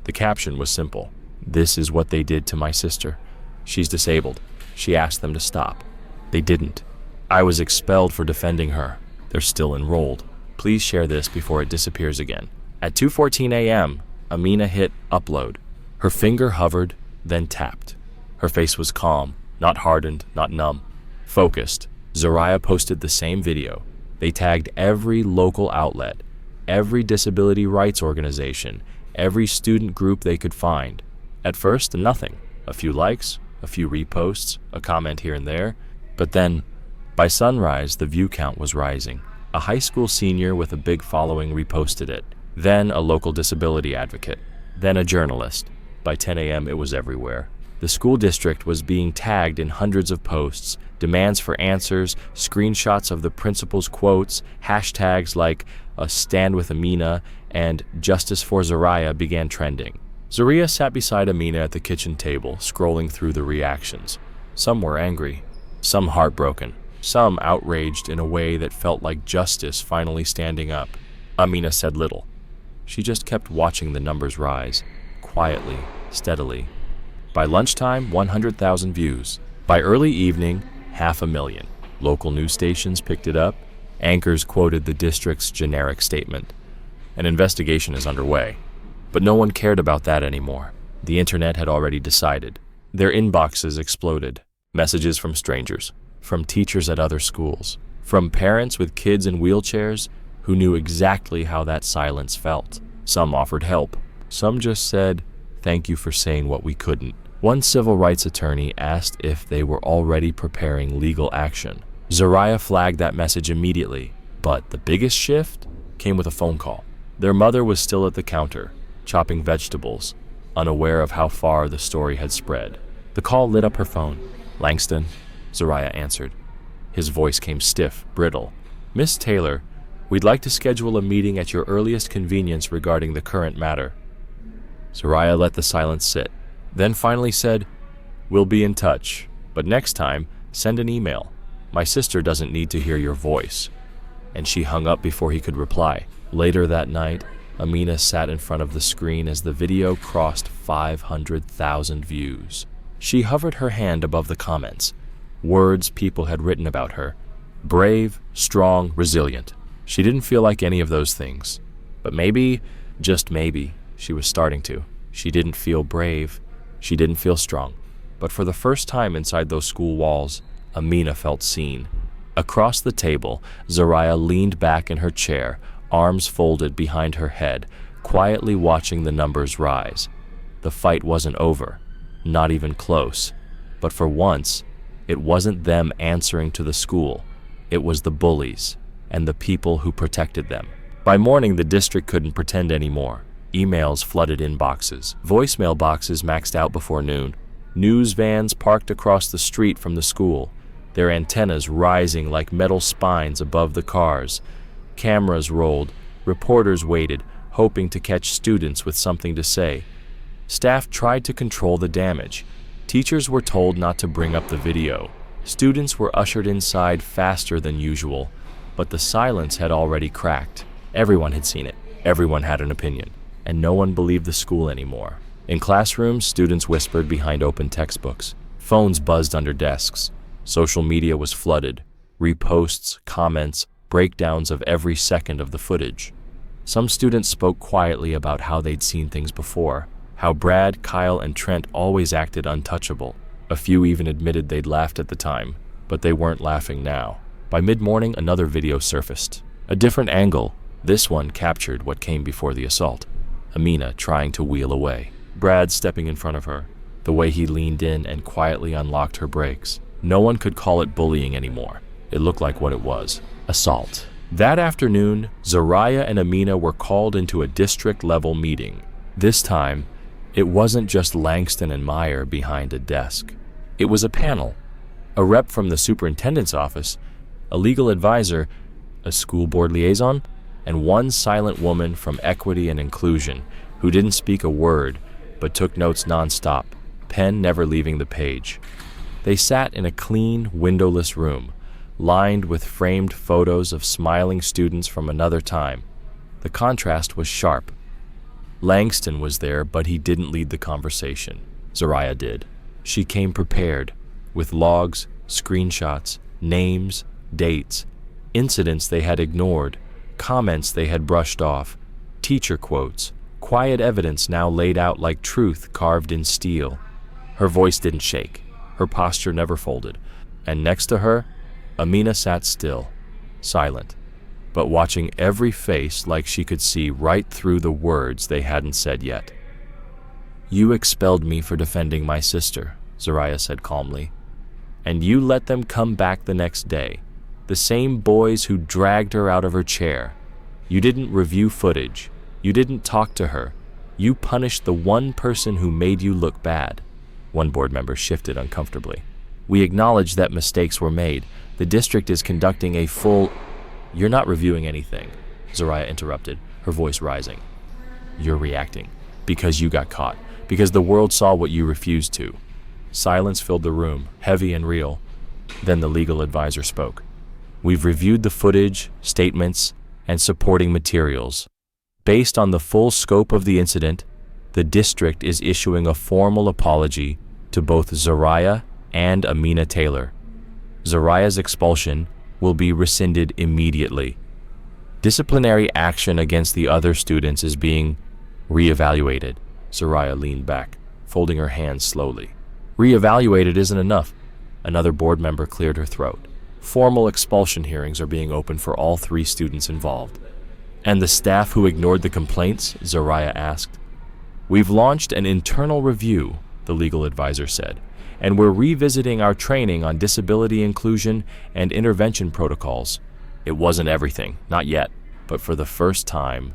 The caption was simple. "This is what they did to my sister. She's disabled. She asked them to stop. They didn't. I was expelled for defending her. They're still enrolled. Please share this before it disappears again." At 2:14 a.m., Amina hit upload. Her finger hovered, then tapped. Her face was calm, not hardened, not numb. Focused. Zariah posted the same video. They tagged every local outlet, every disability rights organization, every student group they could find. At first, nothing. A few likes, a few reposts, a comment here and there. But then, by sunrise, the view count was rising. A high school senior with a big following reposted it. Then a local disability advocate. Then a journalist. By 10 a.m., it was everywhere. The school district was being tagged in hundreds of posts, demands for answers, screenshots of the principal's quotes, hashtags like "Stand with Amina" and "Justice for Zariah" began trending. Zariah sat beside Amina at the kitchen table, scrolling through the reactions. Some were angry, some heartbroken, some outraged in a way that felt like justice finally standing up. Amina said little. She just kept watching the numbers rise, quietly, steadily. By lunchtime, 100,000 views. By early evening, 500,000. Local news stations picked it up. Anchors quoted the district's generic statement. An investigation is underway. But no one cared about that anymore. The internet had already decided. Their inboxes exploded. Messages from strangers, from teachers at other schools, from parents with kids in wheelchairs who knew exactly how that silence felt. Some offered help. Some just said, "Thank you for saying what we couldn't." One civil rights attorney asked if they were already preparing legal action. Zariah flagged that message immediately, but the biggest shift came with a phone call. Their mother was still at the counter, chopping vegetables, unaware of how far the story had spread. The call lit up her phone. "Langston," Zariah answered. His voice came stiff, brittle. "Miss Taylor, we'd like to schedule a meeting at your earliest convenience regarding the current matter." Zariah let the silence sit, then finally said, "We'll be in touch, but next time, send an email. My sister doesn't need to hear your voice." And she hung up before he could reply. Later that night, Amina sat in front of the screen as the video crossed 500,000 views. She hovered her hand above the comments, words people had written about her. Brave, strong, resilient. She didn't feel like any of those things. But maybe, just maybe, she was starting to. She didn't feel brave. She didn't feel strong. But for the first time inside those school walls, Amina felt seen. Across the table, Zariah leaned back in her chair, arms folded behind her head, quietly watching the numbers rise. The fight wasn't over, not even close. But for once, it wasn't them answering to the school. It was the bullies and the people who protected them. By morning, the district couldn't pretend anymore. Emails flooded inboxes. Voicemail boxes maxed out before noon. News vans parked across the street from the school, their antennas rising like metal spines above the cars. Cameras rolled. Reporters waited, hoping to catch students with something to say. Staff tried to control the damage. Teachers were told not to bring up the video. Students were ushered inside faster than usual, but the silence had already cracked. Everyone had seen it. Everyone had an opinion. And no one believed the school anymore. In classrooms, students whispered behind open textbooks. Phones buzzed under desks. Social media was flooded. Reposts, comments, breakdowns of every second of the footage. Some students spoke quietly about how they'd seen things before, how Brad, Kyle, and Trent always acted untouchable. A few even admitted they'd laughed at the time, but they weren't laughing now. By mid-morning, another video surfaced. A different angle. This one captured what came before the assault. Amina trying to wheel away. Brad stepping in front of her. The way he leaned in and quietly unlocked her brakes. No one could call it bullying anymore. It looked like what it was. Assault. That afternoon, Zariah and Amina were called into a district-level meeting. This time, it wasn't just Langston and Meyer behind a desk. It was a panel. A rep from the superintendent's office, a legal advisor, a school board liaison, and one silent woman from Equity and Inclusion who didn't speak a word but took notes nonstop. pen never leaving the page. They sat in a clean, windowless room, lined with framed photos of smiling students from another time. The contrast was sharp. Langston was there, but he didn't lead the conversation. Zariah did. She came prepared, with logs, screenshots, names, dates, incidents they had ignored, comments they had brushed off, teacher quotes, quiet evidence now laid out like truth carved in steel. Her voice didn't shake. Her posture never folded. And next to her, Amina sat still, silent, but watching every face like she could see right through the words they hadn't said yet. "You expelled me for defending my sister," Zariah said calmly. "And you let them come back the next day, the same boys who dragged her out of her chair. You didn't review footage. You didn't talk to her. You punished the one person who made you look bad." One board member shifted uncomfortably. "We acknowledge that mistakes were made. The district is conducting a full—" "You're not reviewing anything," Zariah interrupted, her voice rising. "You're reacting. Because you got caught. Because the world saw what you refused to." Silence filled the room, heavy and real. Then the legal advisor spoke. "We've reviewed the footage, statements, and supporting materials. Based on the full scope of the incident, the district is issuing a formal apology to both Zariah and Amina Taylor. Zariah's expulsion will be rescinded immediately. Disciplinary action against the other students is being reevaluated." Zariah leaned back, folding her hands slowly. "Reevaluated isn't enough." Another board member cleared her throat. "Formal expulsion hearings are being opened for all 3 students involved." "And the staff who ignored the complaints?" Zariah asked. "We've launched an internal review," the legal advisor said, "and we're revisiting our training on disability inclusion and intervention protocols." It wasn't everything, not yet, but for the first time,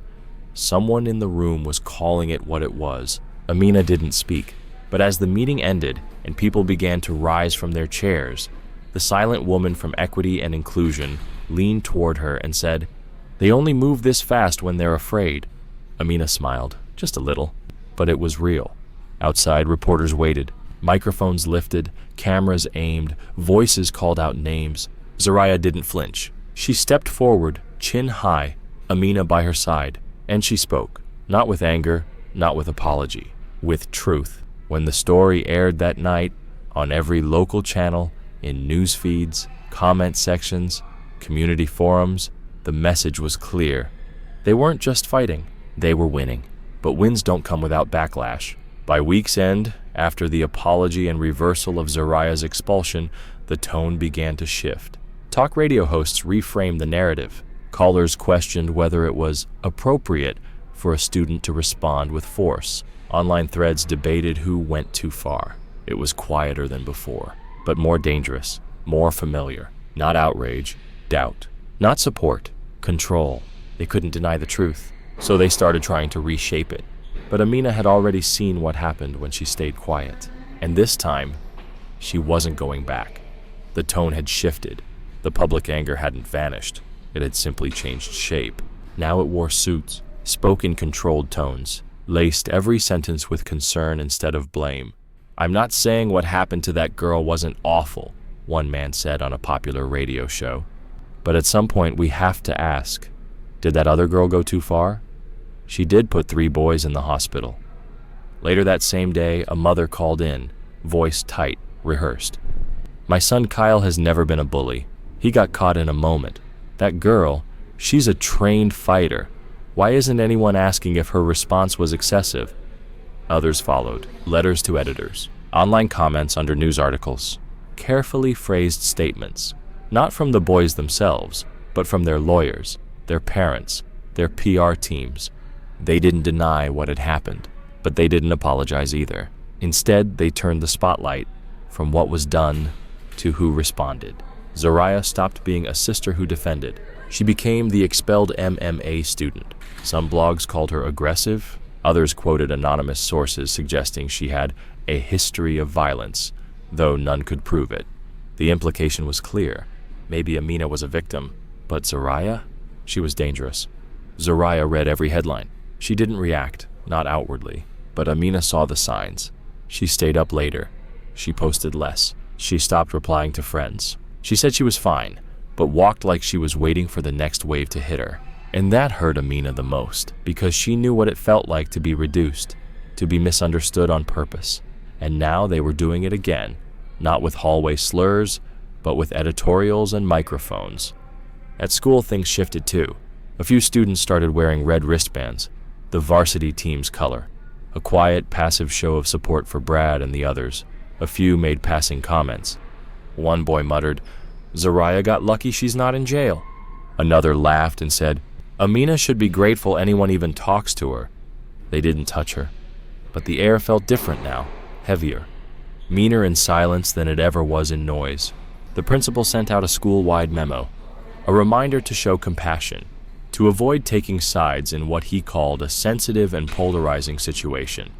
someone in the room was calling it what it was. Amina didn't speak, but as the meeting ended and people began to rise from their chairs, the silent woman from Equity and Inclusion leaned toward her and said, "They only move this fast when they're afraid." Amina smiled, just a little, but it was real. Outside, reporters waited. Microphones lifted, cameras aimed, voices called out names. Zariah didn't flinch. She stepped forward, chin high, Amina by her side, and she spoke, not with anger, not with apology, with truth. When the story aired that night, on every local channel, in news feeds, comment sections, community forums, the message was clear. They weren't just fighting, they were winning. But wins don't come without backlash. By week's end, after the apology and reversal of Zariah's expulsion, the tone began to shift. Talk radio hosts reframed the narrative. Callers questioned whether it was appropriate for a student to respond with force. Online threads debated who went too far. It was quieter than before, but more dangerous, more familiar. Not outrage, doubt. Not support, control. They couldn't deny the truth, so they started trying to reshape it. But Amina had already seen what happened when she stayed quiet. And this time, she wasn't going back. The tone had shifted. The public anger hadn't vanished. It had simply changed shape. Now it wore suits, spoke in controlled tones, laced every sentence with concern instead of blame. "I'm not saying what happened to that girl wasn't awful," one man said on a popular radio show. "But at some point we have to ask, did that other girl go too far? She did put 3 boys in the hospital." Later that same day, a mother called in, voice tight, rehearsed. "My son Kyle has never been a bully. He got caught in a moment. That girl, she's a trained fighter. Why isn't anyone asking if her response was excessive?" Others followed, letters to editors, online comments under news articles, carefully phrased statements, not from the boys themselves, but from their lawyers, their parents, their PR teams. They didn't deny what had happened, but they didn't apologize either. Instead, they turned the spotlight from what was done to who responded. Zariah stopped being a sister who defended. She became the expelled MMA student. Some blogs called her aggressive. Others quoted anonymous sources suggesting she had a history of violence, though none could prove it. The implication was clear. Maybe Amina was a victim, but Zariah? She was dangerous. Zariah read every headline. She didn't react, not outwardly, but Amina saw the signs. She stayed up later. She posted less. She stopped replying to friends. She said she was fine, but walked like she was waiting for the next wave to hit her. And that hurt Amina the most, because she knew what it felt like to be reduced, to be misunderstood on purpose. And now they were doing it again, not with hallway slurs, but with editorials and microphones. At school, things shifted too. A few students started wearing red wristbands, the varsity team's color. A quiet, passive show of support for Brad and the others. A few made passing comments. One boy muttered, "Zariah got lucky she's not in jail." Another laughed and said, "Amina should be grateful anyone even talks to her." They didn't touch her. But the air felt different now, heavier, meaner in silence than it ever was in noise. The principal sent out a school-wide memo, a reminder to show compassion, to avoid taking sides in what he called a sensitive and polarizing situation.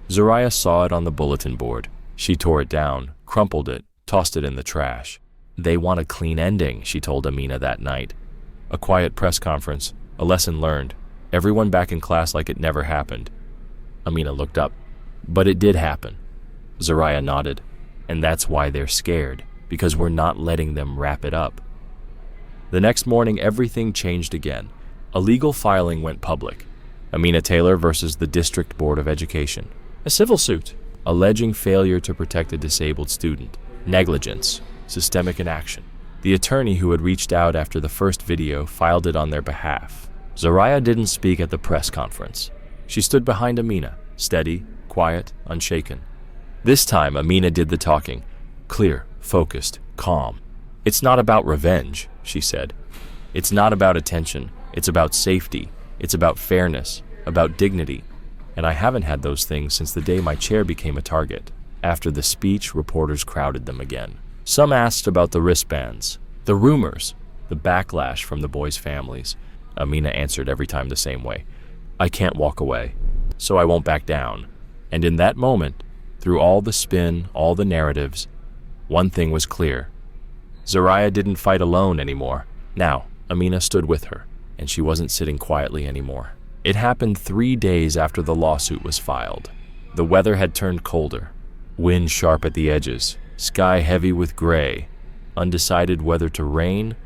Zariah saw it on the bulletin board. She tore it down, crumpled it, tossed it in the trash. "They want a clean ending," she told Amina that night. A quiet press conference, a lesson learned, everyone back in class like it never happened. Amina looked up. "But it did happen." Zariah nodded. "And that's why they're scared, because we're not letting them wrap it up." The next morning, everything changed again. A legal filing went public. Amina Taylor versus the District Board of Education. A civil suit, alleging failure to protect a disabled student, negligence, systemic inaction. The attorney who had reached out after the first video filed it on their behalf. Zariah didn't speak at the press conference. She stood behind Amina, steady, quiet, unshaken. This time, Amina did the talking, clear, focused, calm. "It's not about revenge," she said. "It's not about attention. It's about safety. It's about fairness, about dignity. And I haven't had those things since the day my chair became a target." After the speech, reporters crowded them again. Some asked about the wristbands, the rumors, the backlash from the boys' families. Amina answered every time the same way. "I can't walk away, so I won't back down." And in that moment, through all the spin, all the narratives, one thing was clear. Zariah didn't fight alone anymore. Now, Amina stood with her, and she wasn't sitting quietly anymore. It happened 3 days after the lawsuit was filed. The weather had turned colder, wind sharp at the edges, sky heavy with gray, undecided whether to rain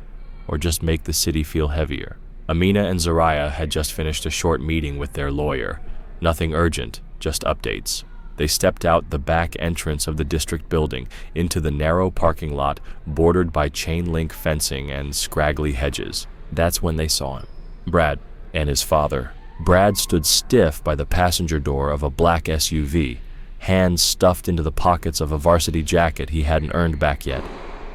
or just make the city feel heavier. Amina and Zariah had just finished a short meeting with their lawyer. Nothing urgent, just updates. They stepped out the back entrance of the district building into the narrow parking lot bordered by chain-link fencing and scraggly hedges. That's when they saw him, Brad, and his father. Brad stood stiff by the passenger door of a black SUV, hands stuffed into the pockets of a varsity jacket he hadn't earned back yet.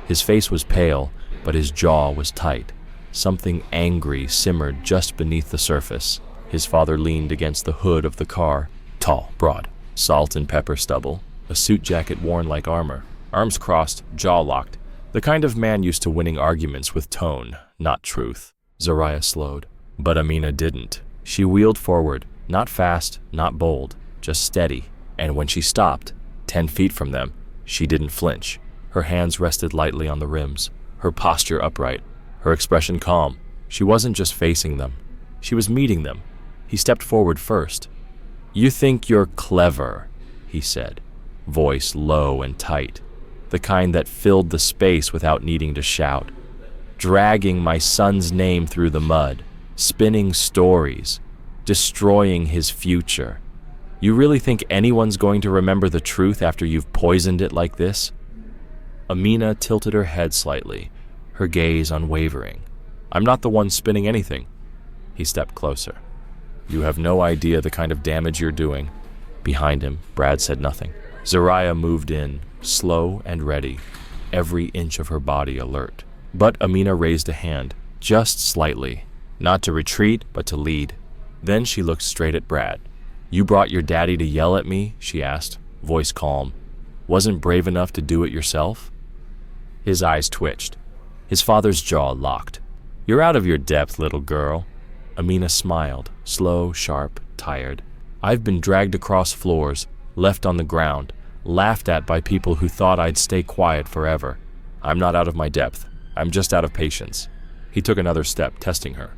His face was pale, but his jaw was tight. Something angry simmered just beneath the surface. His father leaned against the hood of the car, tall, broad, salt and pepper stubble, a suit jacket worn like armor, arms crossed, jaw locked, the kind of man used to winning arguments with tone, not truth. Zariah slowed, but Amina didn't. She wheeled forward, not fast, not bold, just steady, and when she stopped, 10 feet from them, she didn't flinch. Her hands rested lightly on the rims, her posture upright, her expression calm. She wasn't just facing them, she was meeting them. He stepped forward first. "You think you're clever," he said, voice low and tight, the kind that filled the space without needing to shout. "Dragging my son's name through the mud, spinning stories, destroying his future. You really think anyone's going to remember the truth after you've poisoned it like this?" Amina tilted her head slightly, her gaze unwavering. "I'm not the one spinning anything." He stepped closer. "You have no idea the kind of damage you're doing." Behind him, Brad said nothing. Zariah moved in, slow and ready, every inch of her body alert. But Amina raised a hand, just slightly, not to retreat, but to lead. Then she looked straight at Brad. "You brought your daddy to yell at me?" she asked, voice calm. "Wasn't brave enough to do it yourself?" His eyes twitched. His father's jaw locked. "You're out of your depth, little girl." Amina smiled, slow, sharp, tired. "I've been dragged across floors, left on the ground, laughed at by people who thought I'd stay quiet forever. I'm not out of my depth. I'm just out of patience." He took another step, testing her.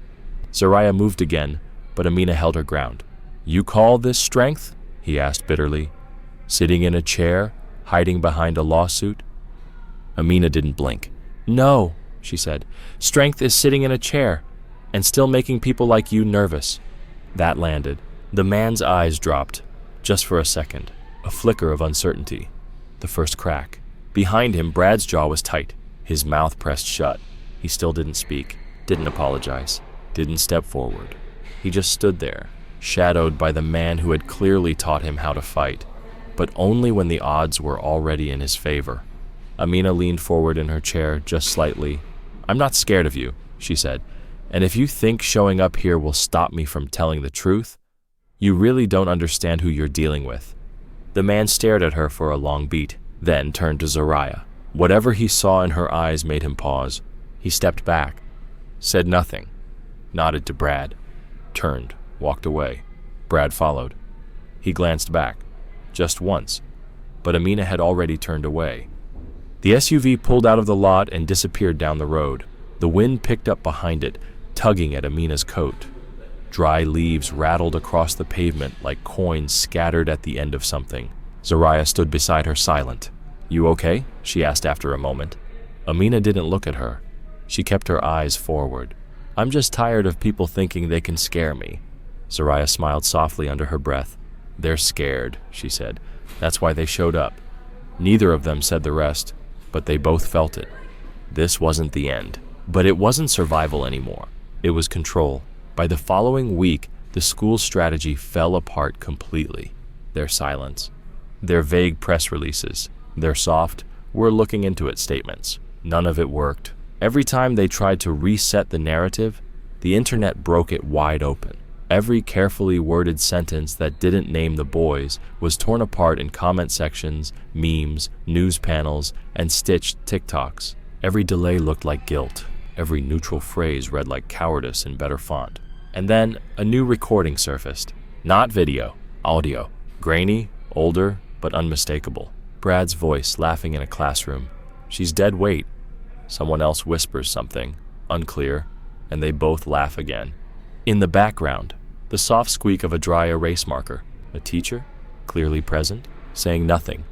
Zariah moved again, but Amina held her ground. "You call this strength?" he asked bitterly. Sitting in a chair, hiding behind a lawsuit? Amina didn't blink. "No," she said. "Strength is sitting in a chair and still making people like you nervous." That landed. The man's eyes dropped, just for a second. A flicker of uncertainty. The first crack. Behind him, Brad's jaw was tight, his mouth pressed shut. He still didn't speak, didn't apologize, didn't step forward. He just stood there, shadowed by the man who had clearly taught him how to fight, but only when the odds were already in his favor. Amina leaned forward in her chair just slightly. "I'm not scared of you," she said, "and if you think showing up here will stop me from telling the truth, you really don't understand who you're dealing with." The man stared at her for a long beat, then turned to Zariah. Whatever he saw in her eyes made him pause. He stepped back, said nothing, nodded to Brad, turned, walked away. Brad followed. He glanced back, just once, but Amina had already turned away. The SUV pulled out of the lot and disappeared down the road. The wind picked up behind it, tugging at Amina's coat. Dry leaves rattled across the pavement like coins scattered at the end of something. Zariah stood beside her silent. "You okay?" she asked after a moment. Amina didn't look at her. She kept her eyes forward. "I'm just tired of people thinking they can scare me." Zariah smiled softly under her breath. "They're scared," she said. "That's why they showed up." Neither of them said the rest, but they both felt it. This wasn't the end. But it wasn't survival anymore. It was control. By the following week, the school's strategy fell apart completely. Their silence, their vague press releases, their soft, "we're looking into it" statements. None of it worked. Every time they tried to reset the narrative, the internet broke it wide open. Every carefully worded sentence that didn't name the boys was torn apart in comment sections, memes, news panels, and stitched TikToks. Every delay looked like guilt. Every neutral phrase read like cowardice in better font. And then a new recording surfaced. Not video, audio. Grainy, older, but unmistakable. Brad's voice laughing in a classroom. "She's dead weight." Someone else whispers something, unclear, and they both laugh again. In the background, the soft squeak of a dry erase marker. A teacher, clearly present, saying nothing.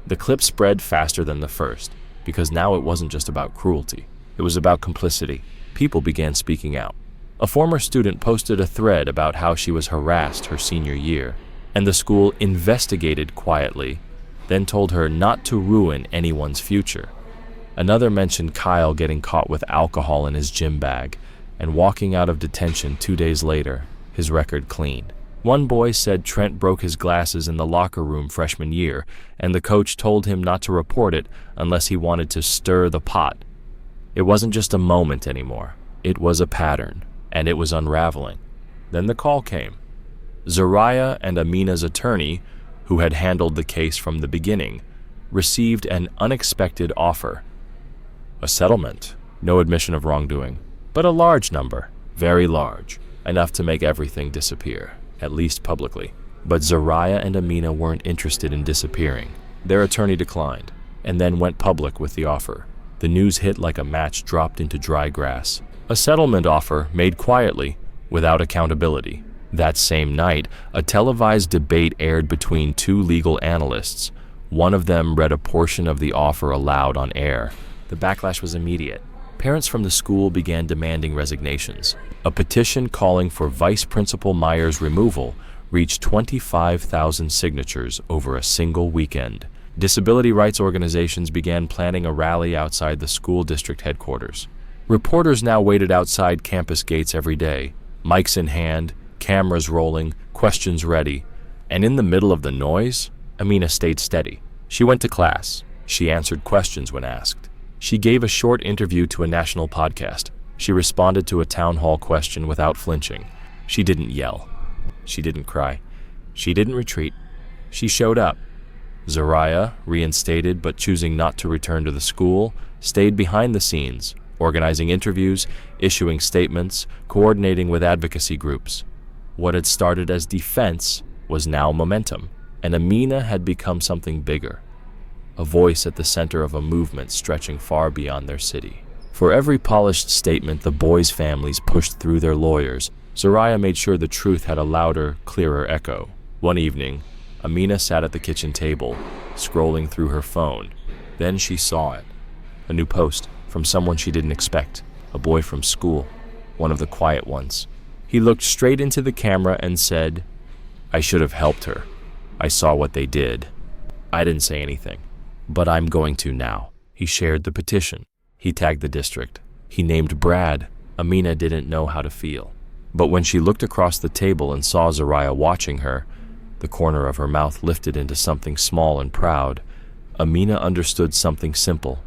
The clip spread faster than the first, because now it wasn't just about cruelty. It was about complicity. People began speaking out. A former student posted a thread about how she was harassed her senior year, and the school investigated quietly, then told her not to ruin anyone's future. Another mentioned Kyle getting caught with alcohol in his gym bag and walking out of detention 2 days later, his record clean. One boy said Trent broke his glasses in the locker room freshman year, and the coach told him not to report it unless he wanted to stir the pot. It wasn't just a moment anymore. It was a pattern, and it was unraveling. Then the call came. Zariah and Amina's attorney, who had handled the case from the beginning, received an unexpected offer. A settlement, no admission of wrongdoing, but a large number, very large, enough to make everything disappear, at least publicly. But Zariah and Amina weren't interested in disappearing. Their attorney declined, and then went public with the offer. The news hit like a match dropped into dry grass. A settlement offer made quietly, without accountability. That same night, a televised debate aired between two legal analysts. One of them read a portion of the offer aloud on air. The backlash was immediate. Parents from the school began demanding resignations. A petition calling for Vice Principal Meyer's removal reached 25,000 signatures over a single weekend. Disability rights organizations began planning a rally outside the school district headquarters. Reporters now waited outside campus gates every day, mics in hand, cameras rolling, questions ready. And in the middle of the noise, Amina stayed steady. She went to class. She answered questions when asked. She gave a short interview to a national podcast. She responded to a town hall question without flinching. She didn't yell. She didn't cry. She didn't retreat. She showed up. Zariah, reinstated but choosing not to return to the school, stayed behind the scenes, organizing interviews, issuing statements, coordinating with advocacy groups. What had started as defense was now momentum, and Amina had become something bigger, a voice at the center of a movement stretching far beyond their city. For every polished statement the boys' families pushed through their lawyers, Zariah made sure the truth had a louder, clearer echo. One evening, Amina sat at the kitchen table, scrolling through her phone. Then she saw it. A new post from someone she didn't expect, a boy from school, one of the quiet ones. He looked straight into the camera and said, "I should have helped her. I saw what they did." I didn't say anything, but I'm going to now. He shared the petition. He tagged the district. He named Brad. Amina didn't know how to feel. But when she looked across the table and saw Zariah watching her, the corner of her mouth lifted into something small and proud. Amina understood something simple.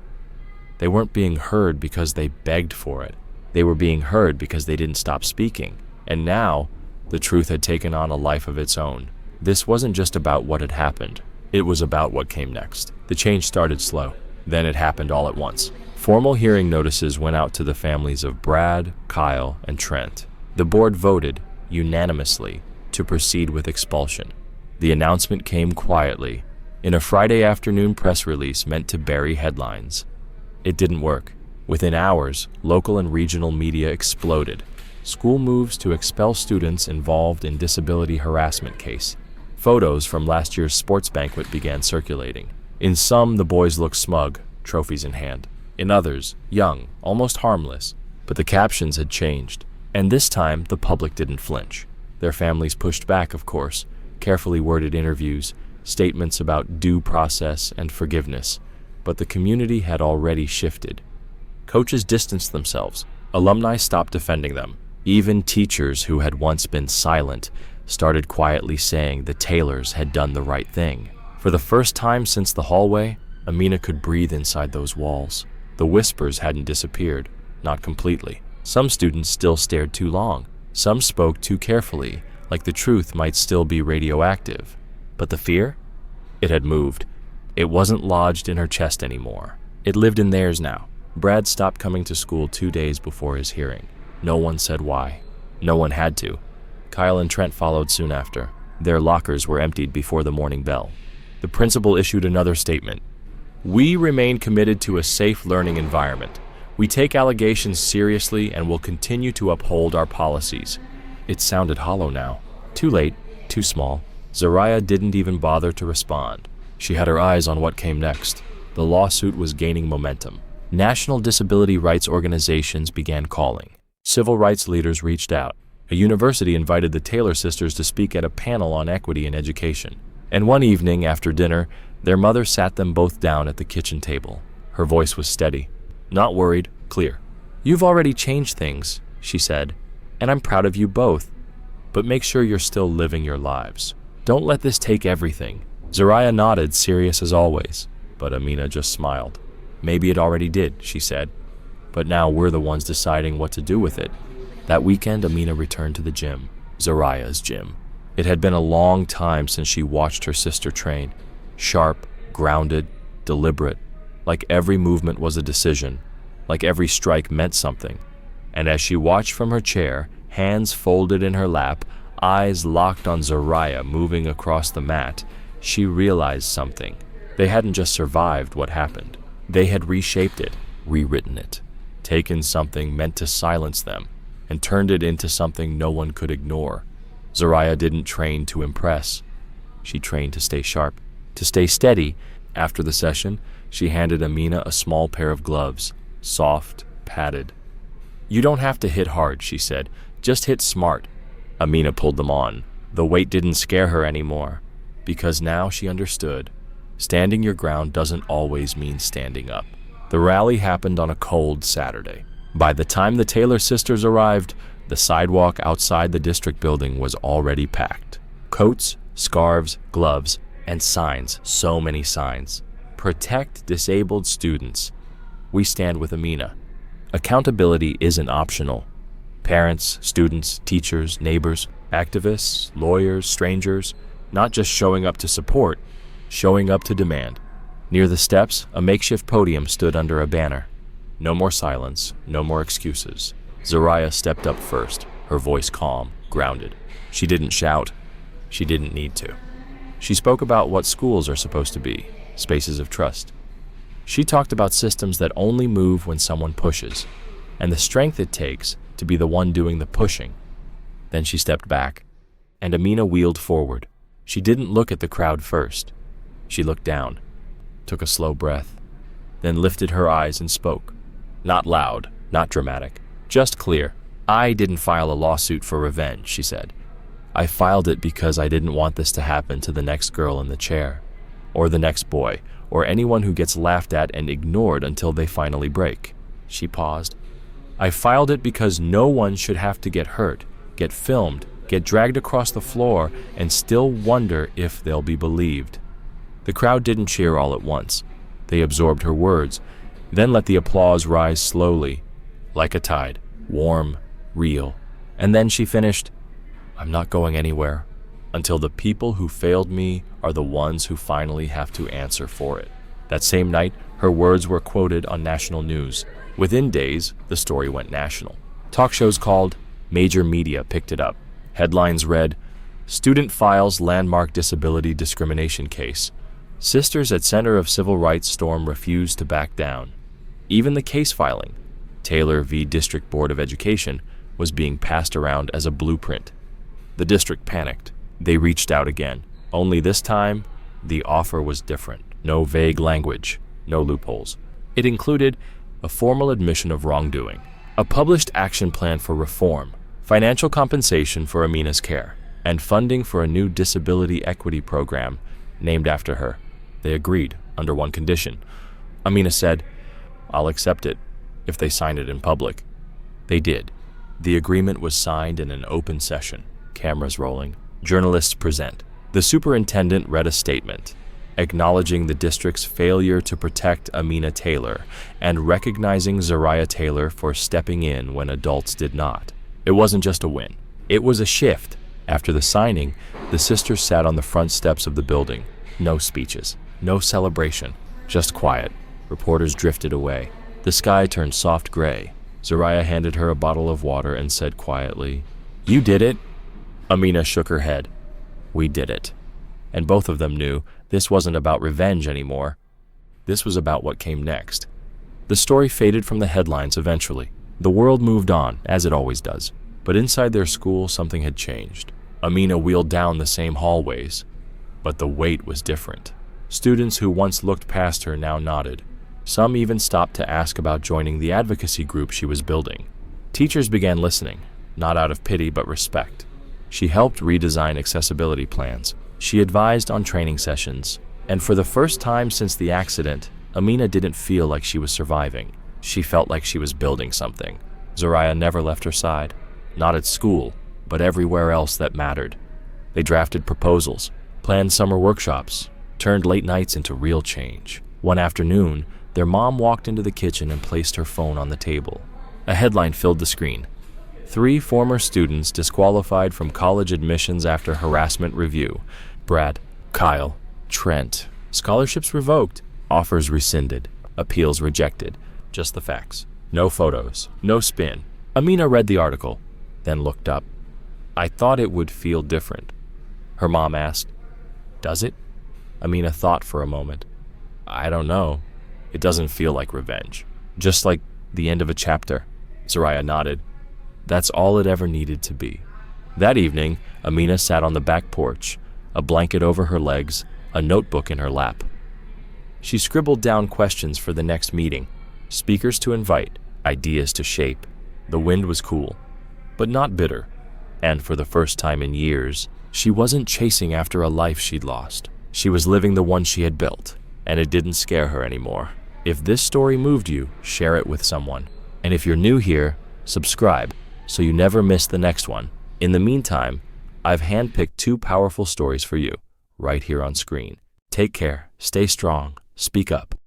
They weren't being heard because they begged for it. They were being heard because they didn't stop speaking. And now, the truth had taken on a life of its own. This wasn't just about what had happened. It was about what came next. The change started slow. Then it happened all at once. Formal hearing notices went out to the families of Brad, Kyle, and Trent. The board voted, unanimously, to proceed with expulsion. The announcement came quietly, in a Friday afternoon press release meant to bury headlines. It didn't work. Within hours, local and regional media exploded. School moves to expel students involved in disability harassment case. Photos from last year's sports banquet began circulating. In some, the boys looked smug, trophies in hand. In others, young, almost harmless. But the captions had changed. And this time, the public didn't flinch. Their families pushed back, of course, carefully worded interviews, statements about due process and forgiveness. But the community had already shifted. Coaches distanced themselves. Alumni stopped defending them. Even teachers who had once been silent started quietly saying the Taylors had done the right thing. For the first time since the hallway, Amina could breathe inside those walls. The whispers hadn't disappeared, not completely. Some students still stared too long. Some spoke too carefully, like the truth might still be radioactive. But the fear? It had moved. It wasn't lodged in her chest anymore. It lived in theirs now. Brad stopped coming to school 2 days before his hearing. No one said why. No one had to. Kyle and Trent followed soon after. Their lockers were emptied before the morning bell. The principal issued another statement. "We remain committed to a safe learning environment. We take allegations seriously and will continue to uphold our policies." It sounded hollow now. Too late, too small. Zariah didn't even bother to respond. She had her eyes on what came next. The lawsuit was gaining momentum. National disability rights organizations began calling. Civil rights leaders reached out. A university invited the Taylor sisters to speak at a panel on equity in education. And one evening after dinner, their mother sat them both down at the kitchen table. Her voice was steady. Not worried, clear. "You've already changed things," she said, "and I'm proud of you both. But make sure you're still living your lives. Don't let this take everything." Zariah nodded, serious as always, but Amina just smiled. "Maybe it already did," she said, "but now we're the ones deciding what to do with it." That weekend, Amina returned to the gym, Zariah's gym. It had been a long time since she watched her sister train. Sharp, grounded, deliberate, like every movement was a decision, like every strike meant something. And as she watched from her chair, hands folded in her lap, eyes locked on Zariah moving across the mat, she realized something. They hadn't just survived what happened. They had reshaped it, rewritten it, taken something meant to silence them, and turned it into something no one could ignore. Zariah didn't train to impress. She trained to stay sharp, to stay steady. After the session, she handed Amina a small pair of gloves, soft, padded. "You don't have to hit hard," she said. "Just hit smart." Amina pulled them on. The weight didn't scare her anymore, because now she understood. Standing your ground doesn't always mean standing up. The rally happened on a cold Saturday. By the time the Taylor sisters arrived, the sidewalk outside the district building was already packed. Coats, scarves, gloves, and signs, so many signs. Protect disabled students. We stand with Amina. Accountability isn't optional. Parents, students, teachers, neighbors, activists, lawyers, strangers, not just showing up to support, showing up to demand. Near the steps, a makeshift podium stood under a banner. No more silence, no more excuses. Zariah stepped up first, her voice calm, grounded. She didn't shout. She didn't need to. She spoke about what schools are supposed to be, spaces of trust. She talked about systems that only move when someone pushes, and the strength it takes to be the one doing the pushing. Then she stepped back, and Amina wheeled forward. She didn't look at the crowd first. She looked down, took a slow breath, then lifted her eyes and spoke. Not loud, not dramatic, just clear. "I didn't file a lawsuit for revenge," she said. "I filed it because I didn't want this to happen to the next girl in the chair, or the next boy, or anyone who gets laughed at and ignored until they finally break." She paused. "I filed it because no one should have to get hurt, get filmed, get dragged across the floor, and still wonder if they'll be believed." The crowd didn't cheer all at once. They absorbed her words, then let the applause rise slowly, like a tide, warm, real. And then she finished, "I'm not going anywhere until the people who failed me are the ones who finally have to answer for it." That same night, her words were quoted on national news. Within days, the story went national. Talk shows called, major media picked it up. Headlines read, "Student files landmark disability discrimination case. Sisters at Center of Civil Rights storm refuse to back down." Even the case filing, Taylor v. District Board of Education, was being passed around as a blueprint. The district panicked. They reached out again. Only this time, the offer was different. No vague language, no loopholes. It included a formal admission of wrongdoing, a published action plan for reform, financial compensation for Amina's care, and funding for a new disability equity program named after her. They agreed under one condition. Amina said, "I'll accept it if they sign it in public." They did. The agreement was signed in an open session, cameras rolling, journalists present. The superintendent read a statement acknowledging the district's failure to protect Amina Taylor and recognizing Zariah Taylor for stepping in when adults did not. It wasn't just a win. It was a shift. After the signing, the sisters sat on the front steps of the building. No speeches, no celebration, just quiet. Reporters drifted away. The sky turned soft gray. Zariah handed her a bottle of water and said quietly, "You did it." Amina shook her head. "We did it." And both of them knew this wasn't about revenge anymore. This was about what came next. The story faded from the headlines eventually. The world moved on, as it always does. But inside their school, something had changed. Amina wheeled down the same hallways, but the weight was different. Students who once looked past her now nodded. Some even stopped to ask about joining the advocacy group she was building. Teachers began listening, not out of pity but respect. She helped redesign accessibility plans. She advised on training sessions. And for the first time since the accident, Amina didn't feel like she was surviving. She felt like she was building something. Zariah never left her side. Not at school, but everywhere else that mattered. They drafted proposals, planned summer workshops, turned late nights into real change. One afternoon, their mom walked into the kitchen and placed her phone on the table. A headline filled the screen. 3 former students disqualified from college admissions after harassment review. Brad, Kyle, Trent. Scholarships revoked. Offers rescinded. Appeals rejected. Just the facts. No photos. No spin. Amina read the article, then looked up. "I thought it would feel different." Her mom asked, "Does it?" Amina thought for a moment. "I don't know. It doesn't feel like revenge. Just like the end of a chapter." Zariah nodded. That's all it ever needed to be. That evening, Amina sat on the back porch, a blanket over her legs, a notebook in her lap. She scribbled down questions for the next meeting, speakers to invite, ideas to shape. The wind was cool, but not bitter. And for the first time in years, she wasn't chasing after a life she'd lost. She was living the one she had built, and it didn't scare her anymore. If this story moved you, share it with someone. And if you're new here, subscribe so you never miss the next one. In the meantime, I've handpicked 2 powerful stories for you, right here on screen. Take care, stay strong, speak up.